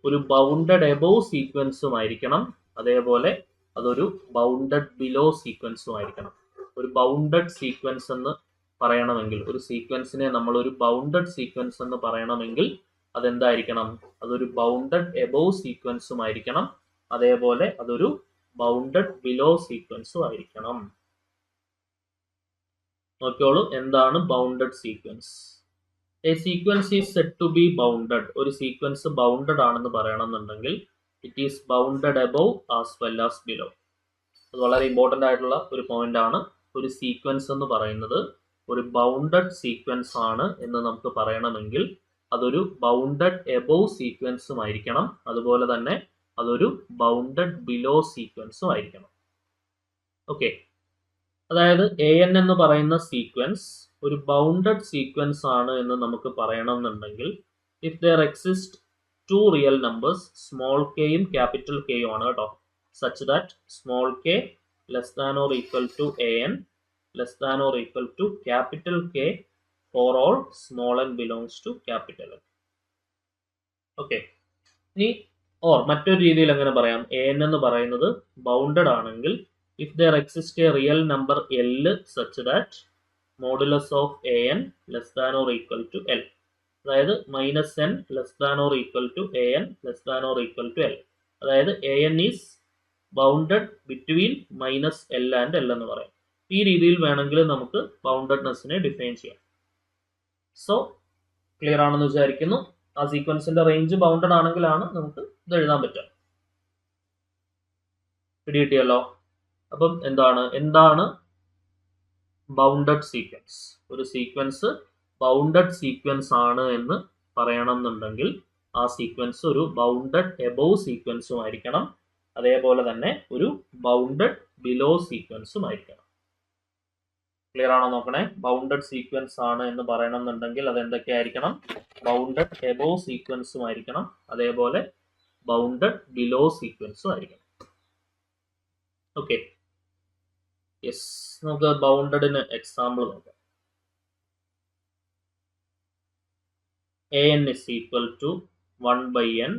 ഒരു ബൗണ്ടഡ് എബോവ് സീക്വൻസും ആയിരിക്കണം, അതേപോലെ അതൊരു ബൗണ്ടഡ് ബിലോ സീക്വൻസും ആയിരിക്കണം. ഒരു ബൗണ്ടഡ് സീക്വൻസ് എന്ന് പറയണമെങ്കിൽ, ഒരു സീക്വൻസിനെ നമ്മൾ ഒരു ബൗണ്ടഡ് സീക്വൻസ് എന്ന് പറയണമെങ്കിൽ അതെന്തായിരിക്കണം? അതൊരു ബൗണ്ടഡ് എബോവ് സീക്വൻസും ആയിരിക്കണം, അതേപോലെ അതൊരു ബൗണ്ടഡ് ബിലോ സീക്വൻസും ആയിരിക്കണം. നോക്കിയോളൂ, എന്താണ് bounded sequence? A sequence is said to be bounded. ഒരു സീക്വൻസ് ബൗണ്ടഡ് ആണെന്ന് പറയണമെന്നുണ്ടെങ്കിൽ it is bounded above as well as below. അത് വളരെ ഇമ്പോർട്ടൻ്റ് ആയിട്ടുള്ള ഒരു പോയിന്റ് ആണ്. ഒരു സീക്വൻസ് എന്ന് പറയുന്നത് ഒരു ബൗണ്ടഡ് സീക്വൻസ് ആണ് എന്ന് നമുക്ക് പറയണമെങ്കിൽ അതൊരു ബൗണ്ടഡ് എബോവ് സീക്വൻസും ആയിരിക്കണം, അതുപോലെ തന്നെ അതൊരു ബൗണ്ടഡ് ബിലോ സീക്വൻസും ആയിരിക്കണം. ഓക്കെ, അതായത് an എന്ന് പറയുന്ന സീക്വൻസ് ഒരു ബൗണ്ടഡ് സീക്വൻസ് ആണ് എന്ന് നമുക്ക് പറയണമെന്നുണ്ടെങ്കിൽ if there exist 2 real numbers, small കെയും ക്യാപിറ്റൽ കെയും ആണ് കേട്ടോ, such that small k less than or equal to an less than or equal to capital k for all small n belongs to capital n. Okay, ഇനി or മറ്റൊരു രീതിയിൽ എങ്ങനെ പറയാം? an എന്ന് പറയുന്നത് ബൗണ്ടഡ് ആണെങ്കിൽ if there exists a real number L such that modulus of a N less than or equal to L. അതായത് minus n less than or equal to a N less than or equal to L. അതായത് a n is bounded between minus L and L എന്ന് പറയാം. ഈ രീതിയിൽ വേണമെങ്കിൽ നമുക്ക് ബൗണ്ടഡ്നെസ്സിനെ define ചെയ്യാം. സോ ക്ലിയർ ആണെന്ന് വിചാരിക്കുന്നു. ആ സീക്വൻസിന്റെ റേഞ്ച് ബൗണ്ടഡ് ആണെങ്കിലാണ് നമുക്ക് ഇത് എഴുതാൻ പറ്റുക. പിടികിട്ടിയല്ലോ. അപ്പം എന്താണ് ബൗണ്ടഡ് സീക്വൻസ്? ഒരു സീക്വൻസ് ബൗണ്ടഡ് സീക്വൻസ് ആണ് എന്ന് പറയണം എന്നുണ്ടെങ്കിൽ ആ സീക്വൻസ് ഒരു ബൗണ്ടഡ് എബോവ് സീക്വൻസും ആയിരിക്കണം, അതേപോലെ തന്നെ ഒരു ബൗണ്ടഡ് ബിലോ സീക്വൻസും ആയിരിക്കണം. ക്ലിയർ ആണോ നോക്കണേ. ബൗണ്ടഡ് സീക്വൻസ് ആണ് എന്ന് പറയണം എന്നുണ്ടെങ്കിൽ അത് എന്തൊക്കെയായിരിക്കണം? ബൗണ്ടഡ് എബോവ് സീക്വൻസും ആയിരിക്കണം, അതേപോലെ ബൗണ്ടഡ് ബിലോ സീക്വൻസും ആയിരിക്കണം. Okay, yes. നമുക്ക് ബൗണ്ടഡിന് എക്സാമ്പിൾ നോക്കാം. an is equal to 1/n,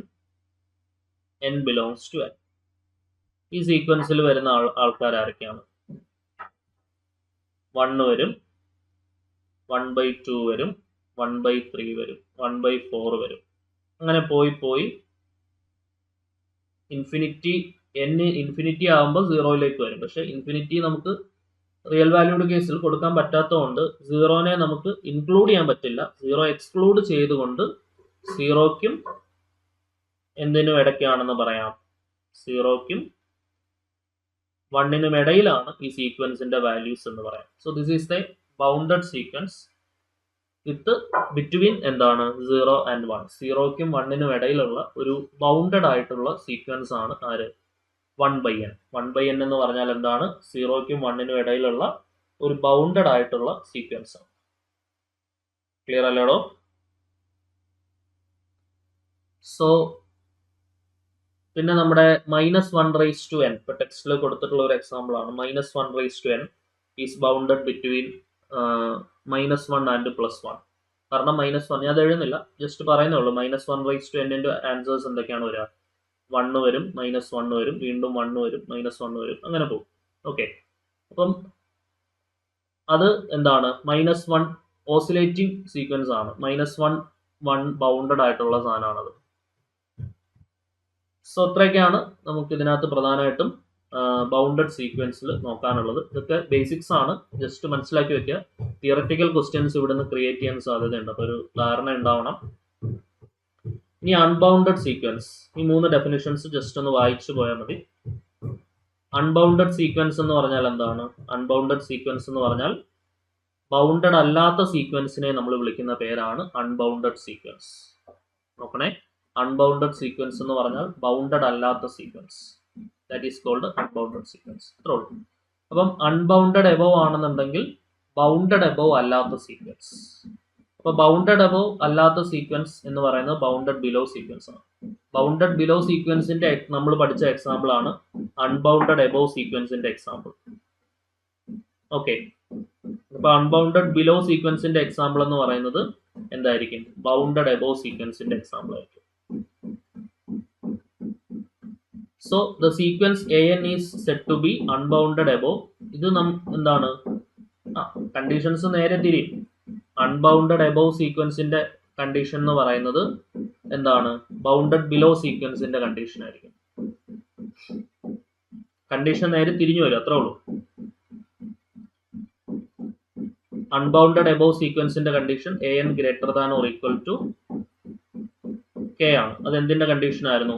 n belongs to n. ഈ സീക്വൻസിൽ വരുന്ന ആൾക്കാർ ആരൊക്കെയാണ്? 1 വരും, 1/2 വരും, 1/3 വരും, 1/4 വരും. അങ്ങനെ പോയി ഇൻഫിനിറ്റി ഇൻഫിനിറ്റി ആകുമ്പോൾ 0യിലേക്ക് വരും. പക്ഷെ ഇൻഫിനിറ്റി നമുക്ക് റിയൽ വാല്യൂഡ് കേസിൽ കൊടുക്കാൻ പറ്റാത്തതുകൊണ്ട് 0നെ നമുക്ക് ഇൻക്ലൂഡ് ചെയ്യാൻ പറ്റില്ല. 0 എക്സ്ക്ലൂഡ് ചെയ്തുകൊണ്ട് 0ക്കും എന്തിനും ഇടയ്ക്കാണെന്ന് പറയാം, 0ക്കും 1നും ഇടയിലാണ് ഈ സീക്വൻസിന്റെ വാല്യൂസ് എന്ന് പറയാം. So this is the bounded sequence with between 0 and 1. 0ക്കും 1നും ഇടയിലുള്ള ഒരു ബൗണ്ടഡ് ആയിട്ടുള്ള സീക്വൻസ് ആണ് ആര്? 1/n. 1/n എന്ന് പറഞ്ഞാൽ എന്താണ്? 0ക്കും 1നും ഇടയിലുള്ള ഒരു ബൗണ്ടഡ് ആയിട്ടുള്ള സീക്വൻസ് ആണ്. ക്ലിയർ അല്ലേടോ? സോ പിന്നെ നമ്മുടെ -1/n ഇപ്പൊ ടെക്സ്റ്റിൽ കൊടുത്തിട്ടുള്ള ഒരു എക്സാമ്പിൾ ആണ്. -1/n is bounded between -1 and +1. കാരണം -1 ഞാൻ അത് എഴുതുന്നില്ല, ജസ്റ്റ് പറയുന്നേ ഉള്ളൂ. -1/n ആൻസേഴ്സ് എന്തൊക്കെയാണ് വരിക? 1 വരും, -1 വരും, വീണ്ടും 1 വരും, -1 വരും, അങ്ങനെ പോകും. ഓക്കെ, അപ്പം അത് -1 ഓസിലേറ്റിംഗ് സീക്വൻസ് ആണ്. -1 ബൗണ്ടഡ് ആയിട്ടുള്ള സാധനമാണത്. സോ അത്രയൊക്കെയാണ് നമുക്ക് ഇതിനകത്ത് പ്രധാനമായിട്ടും ബൗണ്ടഡ് സീക്വൻസിൽ നോക്കാനുള്ളത്. ഇതൊക്കെ ബേസിക്സ് ആണ്, ജസ്റ്റ് മനസ്സിലാക്കി വെക്കുക. തിയററ്റിക്കൽ ക്വസ്റ്റ്യൻസ് ഇവിടുന്ന് ക്രിയേറ്റ് ചെയ്യാൻ സാധ്യതയുണ്ട്, അപ്പോൾ ഒരു ധാരണ ഉണ്ടാവണം. ഇനി അൺബൗണ്ടഡ് സീക്വൻസ്, ഈ 3 ഡെഫിനിഷൻസ് ജസ്റ്റ് ഒന്ന് വായിച്ചു പോയാൽ മതി. അൺബൗണ്ടഡ് സീക്വൻസ് എന്ന് പറഞ്ഞാൽ എന്താണ്? അൺബൗണ്ടഡ് സീക്വൻസ് എന്ന് പറഞ്ഞാൽ ബൗണ്ടഡ് അല്ലാത്ത സീക്വൻസിനെ നമ്മൾ വിളിക്കുന്ന പേരാണ് അൺബൗണ്ടഡ് സീക്വൻസ്. നോക്കണേ, അൺബൗണ്ടഡ് സീക്വൻസ് എന്ന് പറഞ്ഞാൽ ബൗണ്ടഡ് അല്ലാത്ത sequence, that is called unbounded sequence. അത്രേ ഉള്ളൂ. അപ്പം അൺബൗണ്ടഡ് എബോവ് ആണെന്നുണ്ടെങ്കിൽ ബൗണ്ടഡ് എബോവ് അല്ലാത്ത സീക്വൻസ്. അപ്പൊ ബൗണ്ടഡ് എബോവ് അല്ലാത്ത സീക്വൻസ് എന്ന് പറയുന്നത് ബൗണ്ടഡ് ബിലോ സീക്വൻസ് ആണ്. ബൗണ്ടഡ് ബിലോ സീക്വൻസിന്റെ നമ്മൾ പഠിച്ച എക്സാമ്പിൾ ആണ് അൺബൗണ്ടഡ് എബോവ് സീക്വൻസിന്റെ എക്സാമ്പിൾ. ഓക്കെ, അപ്പൊ അൺബൗണ്ടഡ് ബിലോ സീക്വൻസിന്റെ എക്സാമ്പിൾ എന്ന് പറയുന്നത് എന്തായിരിക്കും? ബൗണ്ടഡ് എബോവ് സീക്വൻസിന്റെ എക്സാമ്പിൾ ആയിരിക്കും. So the sequence an is said to be unbounded above. ഇത് എന്താണ്? കണ്ടീഷൻസ് നേരെ തിരിയും. അൺബൗണ്ടഡ് എബോവ് സീക്വൻസിന്റെ കണ്ടീഷൻ എന്ന് പറയുന്നത് എന്താണ്? ബൗണ്ടഡ് ബിലോ സീക്വൻസിന്റെ കണ്ടീഷൻ ആയിരിക്കും. കണ്ടീഷൻ നേരെ തിരിഞ്ഞു വരും, അത്രേ ഉള്ളൂ. അൺബൗണ്ടഡ് എബോവ് സീക്വൻസിന്റെ condition an greater than or equal to k ആണ്. അത് എന്തിന്റെ കണ്ടീഷൻ ആയിരുന്നു?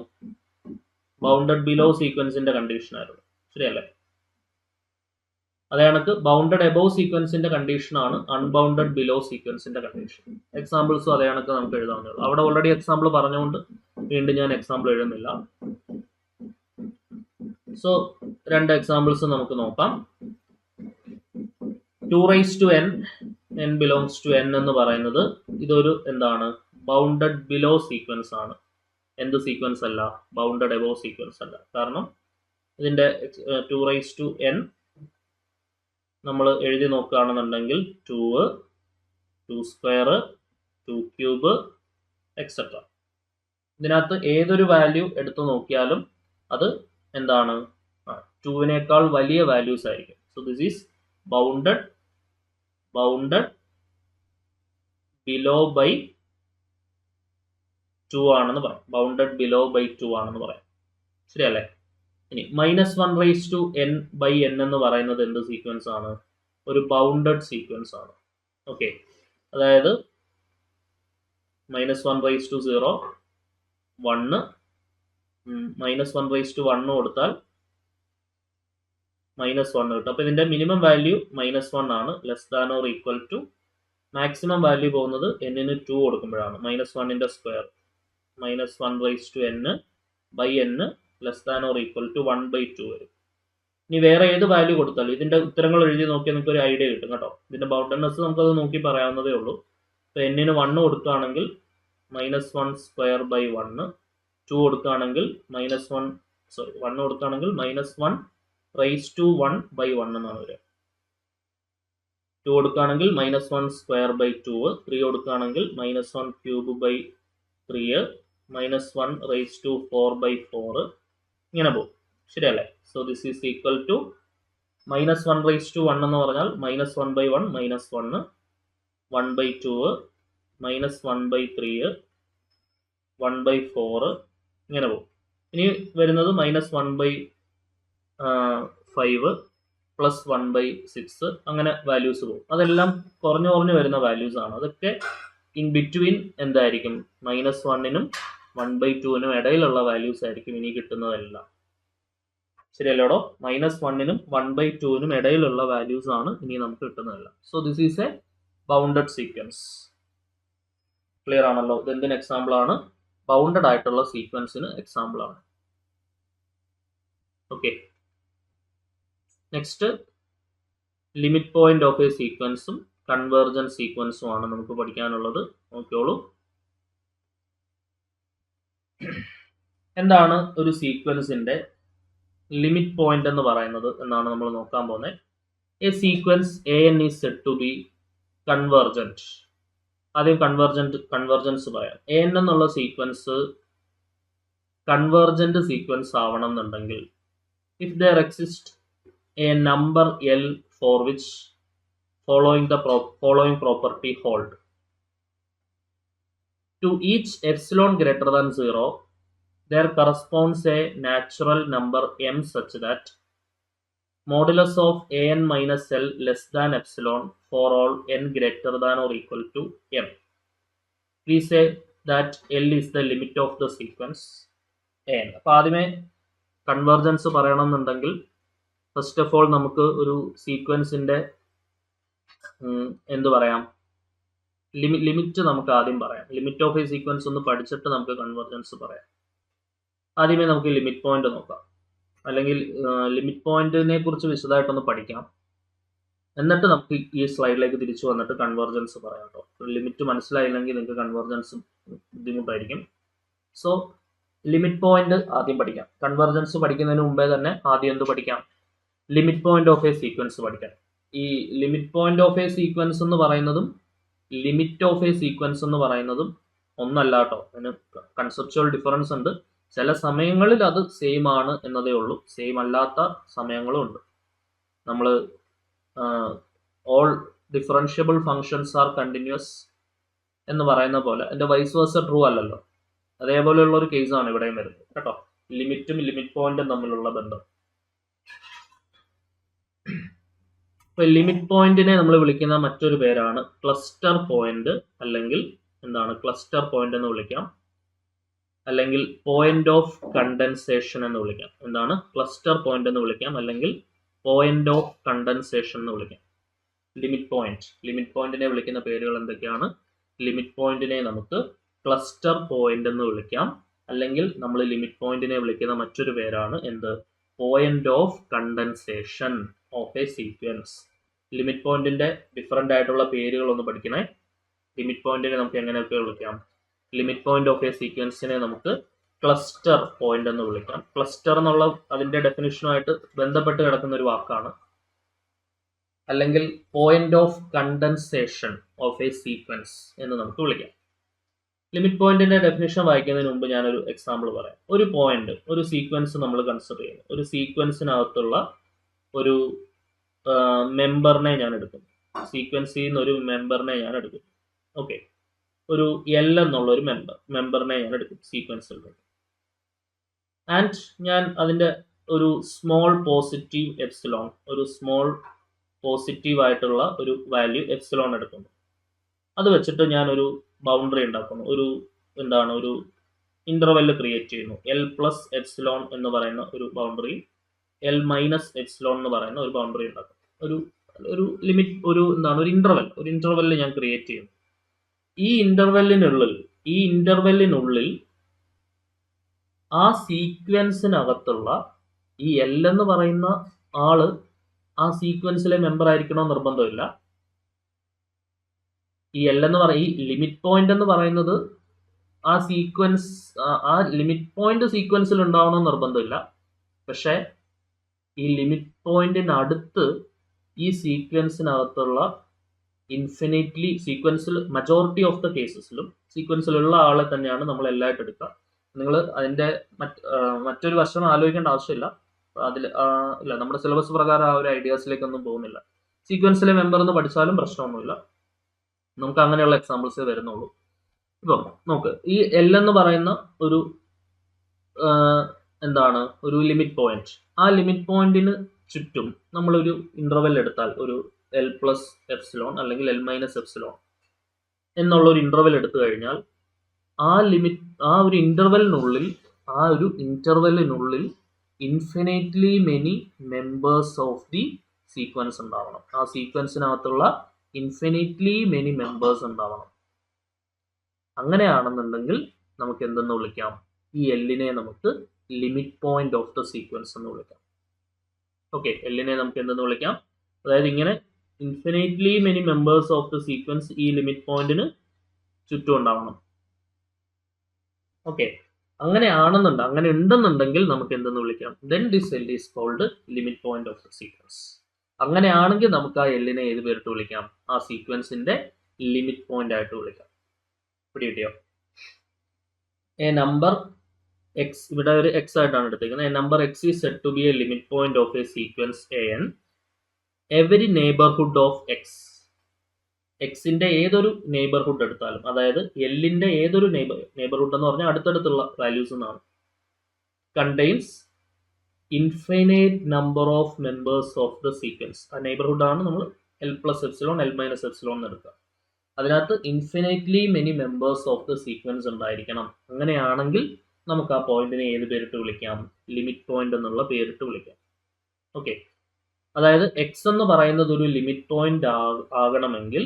ബൗണ്ടഡ് ബിലോ സീക്വൻസിന്റെ കണ്ടീഷൻ ആയിരുന്നു. ശരിയല്ലേ? അതേ കണക്ക് ബൗണ്ടഡ് എബോവ് സീക്വൻസിന്റെ കണ്ടീഷൻ ആണ് അൺബൗണ്ടഡ് ബിലോ സീക്വൻസിന്റെ കണ്ടീഷൻ. എക്സാമ്പിൾസും അതേ കണക്ക് നമുക്ക് എഴുതാവുന്നേ ഉള്ളൂ. അവിടെ ഓൾറെഡി എക്സാമ്പിൾ പറഞ്ഞുകൊണ്ട് വീണ്ടും ഞാൻ എക്സാമ്പിൾ എഴുതുന്നില്ല. സോ 2 എക്സാമ്പിൾസ് നമുക്ക് നോക്കാം. 2n, n belongs to n എന്ന് പറയുന്നത് ഇതൊരു ബൗണ്ടഡ് ബിലോ സീക്വൻസ് ആണ്. എന്ത് സീക്വൻസ് അല്ല? ബൗണ്ടഡ് എബോവ് സീക്വൻസ് അല്ല. കാരണം ഇതിന്റെ 2n നമ്മൾ എഴുതി നോക്കുകയാണെന്നുണ്ടെങ്കിൽ 2, 2² 2³ എക്സെട്ര. ഇതിനകത്ത് ഏതൊരു വാല്യൂ എടുത്തു നോക്കിയാലും അത് 2വിനേക്കാൾ വലിയ വാല്യൂസ് ആയിരിക്കും. So this is bounded bounded below by 2 ആണെന്ന് പറയാം. ബൗണ്ടഡ് ബിലോ ബൈ 2 ആണെന്ന് പറയാം. ശരിയല്ലേ? ഇനി -1/n/n എന്ന് പറയുന്നത് എന്ത് സീക്വൻസ് ആണ്? ഒരു ബൗണ്ടഡ് സീക്വൻസ് ആണ്. ഓക്കെ, അതായത് -1/0 1 -1/1 കൊടുത്താൽ -1 കിട്ടും. അപ്പോൾ ഇതിന്റെ മിനിമം വാല്യൂ -1 ആണ്. Less than or equal to maximum value പോകുന്നത് n-ന് 2 കൊടുക്കുമ്പോഴാണ്. -1ന്റെ square -1/n/n less than or equal to 1/2 വരും. ഇനി വേറെ ഏത് വാല്യൂ കൊടുത്താലും ഇതിന്റെ ഉത്തരങ്ങൾ എഴുതി നോക്കിയാൽ നിങ്ങൾക്ക് ഒരു ഐഡിയ കിട്ടും കേട്ടോ. ഇതിന്റെ ബൗണ്ടഡ്നെസ് നമുക്കത് നോക്കി പറയാവുന്നതേ ഉള്ളൂ. ഇപ്പോൾ n-ന് 1 കൊടുക്കുകയാണെങ്കിൽ -1² 2 കൊടുക്കുകയാണെങ്കിൽ 1 കൊടുക്കുകയാണെങ്കിൽ -1/1/1 എന്നാണ് വരിക. 2 കൊടുക്കുകയാണെങ്കിൽ -1² 3 കൊടുക്കുകയാണെങ്കിൽ -1³ -1/4/4 ഇങ്ങനെ പോകും. ശരിയല്ലേ? So this is equal to -1/1 എന്ന് പറഞ്ഞാൽ -1/1 -1 1/2 -1/3 1/4 ഇങ്ങനെ പോകും. ഇനി വരുന്നത് -1/5 പ്ലസ് 1/6 അങ്ങനെ വാല്യൂസ് പോകും. അതെല്ലാം കുറഞ്ഞു വരുന്ന വാല്യൂസ് ആണ്. അതൊക്കെ ഇൻ ബിറ്റ്വീൻ എന്തായിരിക്കും? -1നും 1/2നും ഇടയിലുള്ള വാല്യൂസ് ആയിരിക്കും ഇനി കിട്ടുന്നതെല്ലാം. ശരിയല്ലോടോ? -1നും 1/2നും ഇടയിലുള്ള വാല്യൂസ് ആണ് ഇനി നമുക്ക് കിട്ടുന്നതെല്ലാം. So this is a bounded sequence. Clear ആണല്ലോ? ഇത് എന്തിന് എക്സാമ്പിൾ ആണ്? ബൗണ്ടഡ് ആയിട്ടുള്ള സീക്വൻസിന് എക്സാമ്പിൾ ആണ്. Okay, next limit point of a സീക്വൻസും കൺവേർജൻസ് സീക്വൻസും ആണ് നമുക്ക് പഠിക്കാനുള്ളത്. നോക്കിയോളൂ. എന്താണ് ഒരു സീക്വൻസിന്റെ ലിമിറ്റ് പോയിന്റ് എന്ന് പറയുന്നത് എന്നാണ് നമ്മൾ നോക്കാൻ പോകുന്നത്. A sequence an is said to be convergent. ആദ്യം കൺവേർജൻസ് പറയാം. an എന്നുള്ള സീക്വൻസ് കൺവേർജന്റ് സീക്വൻസ് ആവണം എന്നുണ്ടെങ്കിൽ if there exists a number L for which following property hold. To each epsilon greater than 0, there corresponds a natural number m such that modulus of an minus L less than epsilon for all n greater than or equal to m. We say that L is the limit of the sequence an. അപ്പോൾ ആദ്യമേ convergence പറയണമെന്നുണ്ടെങ്കിൽ first of all നമുക്ക് ഒരു സീക്വൻസിന്റെ എന്ത് പറയാം, limit നമുക്ക് ആദ്യം പറയാം. Limit of a sequence ഒന്ന് പഠിച്ചിട്ട് നമുക്ക് കൺവേർജൻസ് പറയാം. ആദ്യമേ നമുക്ക് ലിമിറ്റ് പോയിന്റ് നോക്കാം, അല്ലെങ്കിൽ ലിമിറ്റ് പോയിന്റിനെ കുറിച്ച് വിശദമായിട്ടൊന്ന് പഠിക്കാം. എന്നിട്ട് നമുക്ക് ഈ സ്ലൈഡിലേക്ക് തിരിച്ചു വന്നിട്ട് കൺവേർജൻസ് പറയാം കേട്ടോ. ലിമിറ്റ് മനസ്സിലായില്ലെങ്കിൽ നിങ്ങൾക്ക് കൺവേർജൻസ് ബുദ്ധിമുട്ടായിരിക്കും. സോ ലിമിറ്റ് പോയിന്റ് ആദ്യം പഠിക്കാം. കൺവേർജൻസ് പഠിക്കുന്നതിന് മുമ്പേ തന്നെ ആദ്യം എന്ത് പഠിക്കാം? Limit point of a sequence പഠിക്കാം. ഈ limit point of a sequence എന്ന് പറയുന്നതും ലിമിറ്റ് ഓഫ് എ സീക്വൻസ് എന്ന് പറയുന്നതും ഒന്നല്ല കേട്ടോ. അതിന് കൺസെപ്ച്വൽ ഡിഫറൻസ് ഉണ്ട്. ചില സമയങ്ങളിൽ അത് സെയിം ആണ് എന്നതേ ഉള്ളൂ, സെയിം അല്ലാത്ത സമയങ്ങളും ഉണ്ട്. നമ്മൾ all differentiable functions are continuous എന്ന് പറയുന്ന പോലെ എൻ്റെ വൈസ് വേഴ്സ ട്രൂ അല്ലല്ലോ. അതേപോലെയുള്ള ഒരു കേസാണ് ഇവിടെയും വരുന്നത് കേട്ടോ. ലിമിറ്റും ലിമിറ്റ് പോയിന്റും തമ്മിലുള്ള ബന്ധം. ഇപ്പൊ ലിമിറ്റ് പോയിന്റിനെ നമ്മൾ വിളിക്കുന്ന മറ്റൊരു പേരാണ് ക്ലസ്റ്റർ പോയിന്റ്, അല്ലെങ്കിൽ എന്താണ് ക്ലസ്റ്റർ പോയിന്റ് എന്ന് വിളിക്കാം, അല്ലെങ്കിൽ പോയിന്റ് ഓഫ് കണ്ടൻസേഷൻ എന്ന് വിളിക്കാം. എന്താണ് ക്ലസ്റ്റർ പോയിന്റ് എന്ന് വിളിക്കാം, അല്ലെങ്കിൽ പോയിന്റ് ഓഫ് കണ്ടൻസേഷൻ എന്ന് വിളിക്കാം. ലിമിറ്റ് പോയിന്റിനെ വിളിക്കുന്ന പേരുകൾ എന്തൊക്കെയാണ്? ലിമിറ്റ് പോയിന്റിനെ നമുക്ക് ക്ലസ്റ്റർ പോയിന്റ് എന്ന് വിളിക്കാം, അല്ലെങ്കിൽ നമ്മൾ ലിമിറ്റ് പോയിന്റിനെ വിളിക്കുന്ന മറ്റൊരു പേരാണ് എന്ത്? Point of condensation of a sequence. Limit പോയിന്റിന്റെ ഡിഫറെന്റ് ആയിട്ടുള്ള പേരുകൾ ഒന്ന് പഠിക്കണേ. ലിമിറ്റ് പോയിന്റിനെ നമുക്ക് എങ്ങനെയൊക്കെ വിളിക്കാം? ലിമിറ്റ് പോയിന്റ് ഓഫ് എ സീക്വൻസിനെ നമുക്ക് ക്ലസ്റ്റർ പോയിന്റ് എന്ന് വിളിക്കാം. ക്ലസ്റ്റർ എന്നുള്ള അതിന്റെ ഡെഫിനിഷനുമായിട്ട് ബന്ധപ്പെട്ട് കിടക്കുന്ന ഒരു വാക്കാണ്. അല്ലെങ്കിൽ point of condensation of a sequence എന്ന് നമുക്ക് വിളിക്കാം. ലിമിറ്റ് പോയിന്റിന്റെ ഡെഫിനിഷൻ വായിക്കുന്നതിന് മുമ്പ് ഞാനൊരു എക്സാമ്പിൾ പറയാം. ഒരു പോയിന്റ്, ഒരു സീക്വൻസ് നമ്മൾ കൺസിഡർ ചെയ്യുന്നു. ഒരു സീക്വൻസിനകത്തുള്ള ഒരു മെമ്പറിനെ ഞാൻ എടുക്കുന്നു. സീക്വൻസിൽ നിന്ന് ഒരു മെമ്പറിനെ ഞാൻ എടുക്കും. ഓക്കെ, ഒരു എൽ എന്നുള്ള ഒരു മെമ്പറിനെ ഞാൻ എടുക്കും സീക്വൻസിൽ നിന്ന്. ആൻഡ് ഞാൻ അതിൻ്റെ ഒരു സ്മോൾ പോസിറ്റീവ് എപ്സിലോൺ, ഒരു സ്മോൾ പോസിറ്റീവ് ആയിട്ടുള്ള ഒരു വാല്യൂ എപ്സിലോൺ എടുക്കുന്നു. അത് വെച്ചിട്ട് ഞാൻ ഒരു ബൗണ്ടറി ഉണ്ടാക്കുന്നു, ഒരു ഇന്റർവെൽ ക്രിയേറ്റ് ചെയ്യുന്നു. എൽ പ്ലസ് എപ്സിലോൺ എന്ന് പറയുന്ന ഒരു ബൗണ്ടറി, എൽ മൈനസ് എപ്സിലോൺ എന്ന് പറയുന്ന ഒരു ബൗണ്ടറി ഉണ്ടാക്കും. ഒരു ലിമിറ്റ്, ഒരു ഇന്റർവെൽ ഞാൻ ക്രിയേറ്റ് ചെയ്യുന്നു. ഈ ഇന്റർവെല്ലിനുള്ളിൽ ആ സീക്വൻസിനകത്തുള്ള ഈ എൽ എന്ന് പറയുന്ന ആള് ആ സീക്വൻസിലെ മെമ്പർ ആയിരിക്കണോ നിർബന്ധമില്ല. ഈ എൽ എന്ന് ഈ ലിമിറ്റ് പോയിന്റ് എന്ന് പറയുന്നത് ആ ലിമിറ്റ് പോയിന്റ് സീക്വൻസിൽ ഉണ്ടാവണമെന്ന് നിർബന്ധമില്ല. പക്ഷെ ഈ ലിമിറ്റ് പോയിന്റിനടുത്ത് ഈ സീക്വൻസിനകത്തുള്ള സീക്വൻസിൽ മജോറിറ്റി ഓഫ് ദ കേസസിലും സീക്വൻസിലുള്ള ആളെ തന്നെയാണ് നമ്മൾ എല്ലായിട്ട് എടുക്കുക. നിങ്ങൾ അതിന്റെ മറ്റൊരു വശം ആലോചിക്കേണ്ട ആവശ്യമില്ല. ഇല്ല, നമ്മുടെ സിലബസ് പ്രകാരം ആ ഒരു ഐഡിയാസിലേക്കൊന്നും പോകുന്നില്ല. സീക്വൻസിലെ മെമ്പർ എന്ന് പഠിച്ചാലും പ്രശ്നമൊന്നുമില്ല. നമുക്ക് അങ്ങനെയുള്ള എക്സാമ്പിൾസേ വരുന്നുള്ളൂ. ഇപ്പം നോക്ക്, ഈ എൽ എന്ന് പറയുന്ന ഒരു ഒരു ലിമിറ്റ് പോയിന്റ്. ആ ലിമിറ്റ് പോയിന്റിന് ചുറ്റും നമ്മളൊരു ഇന്റർവെൽ എടുത്താൽ, ഒരു എൽ പ്ലസ് എപ്സിലോൺ അല്ലെങ്കിൽ എൽ മൈനസ് എപ്സിലോൺ എന്നുള്ള ഒരു ഇന്റർവെൽ എടുത്തു കഴിഞ്ഞാൽ ആ ഒരു ഇന്റർവെല്ലിനുള്ളിൽ infinitely many members of the sequence ഉണ്ടാവണം. ആ സീക്വൻസിനകത്തുള്ള ഇൻഫിനിറ്റ്ലി മെനി മെമ്പേഴ്സ് ഉണ്ടാവണം. അങ്ങനെയാണെന്നുണ്ടെങ്കിൽ നമുക്ക് എന്തെന്ന് വിളിക്കാം? ഈ എല്ലിനെ നമുക്ക് limit point of the sequence എന്ന് വിളിക്കാം. ഓക്കെ, എല്ലിനെ നമുക്ക് എന്തെന്ന് വിളിക്കാം? അതായത് ഇങ്ങനെ infinitely many members of the sequence ഈ ലിമിറ്റ് പോയിന്റിന് ചുറ്റും ഉണ്ടാവണം. ഓക്കെ, അങ്ങനെ ഉണ്ടെന്നുണ്ടെങ്കിൽ നമുക്ക് എന്തെന്ന് വിളിക്കാം? Then this L is called limit point of the sequence. അങ്ങനെയാണെങ്കിൽ നമുക്ക് ആ എല്ലിനെ ഏത് പേരിട്ട് വിളിക്കാം? ആ സീക്വൻസിന്റെ ലിമിറ്റ് പോയിന്റ് ആയിട്ട് വിളിക്കാം. പിടികിട്ടിയോ? എ നമ്പർ എക്സ്, ഇവിടെ ഒരു എക്സ് ആയിട്ടാണ് എടുത്തിരിക്കുന്നത്. A number X is said to be a limit point of a sequence A N. Every neighbourhood of X, എക്സിന്റെ ഏതൊരു നെയ്ബർഹുഡ് എടുത്താലും, അതായത് എല്ലിന്റെ ഏതൊരു നെയ്ബർഹുഡ് എന്ന് പറഞ്ഞാൽ അടുത്തടുത്തുള്ള വാല്യൂസ് എന്നാണ്, contains infinite number of members of the sequence. ആ നെയ്ബർഹുഡ് ആണ് നമ്മൾ L plus epsilon, L minus epsilon എന്ന് എടുക്കുക. അതിനകത്ത് infinitely many members of the sequence ഉണ്ടായിരിക്കണം. അങ്ങനെയാണെങ്കിൽ നമുക്ക് ആ പോയിന്റിനെ ഏത് പേരിട്ട് വിളിക്കാം? ലിമിറ്റ് പോയിന്റ് എന്നുള്ള പേരിട്ട് വിളിക്കാം. ഓക്കെ, അതായത് എക്സ് എന്ന് പറയുന്നത് ഒരു ലിമിറ്റ് പോയിന്റ് ആകണമെങ്കിൽ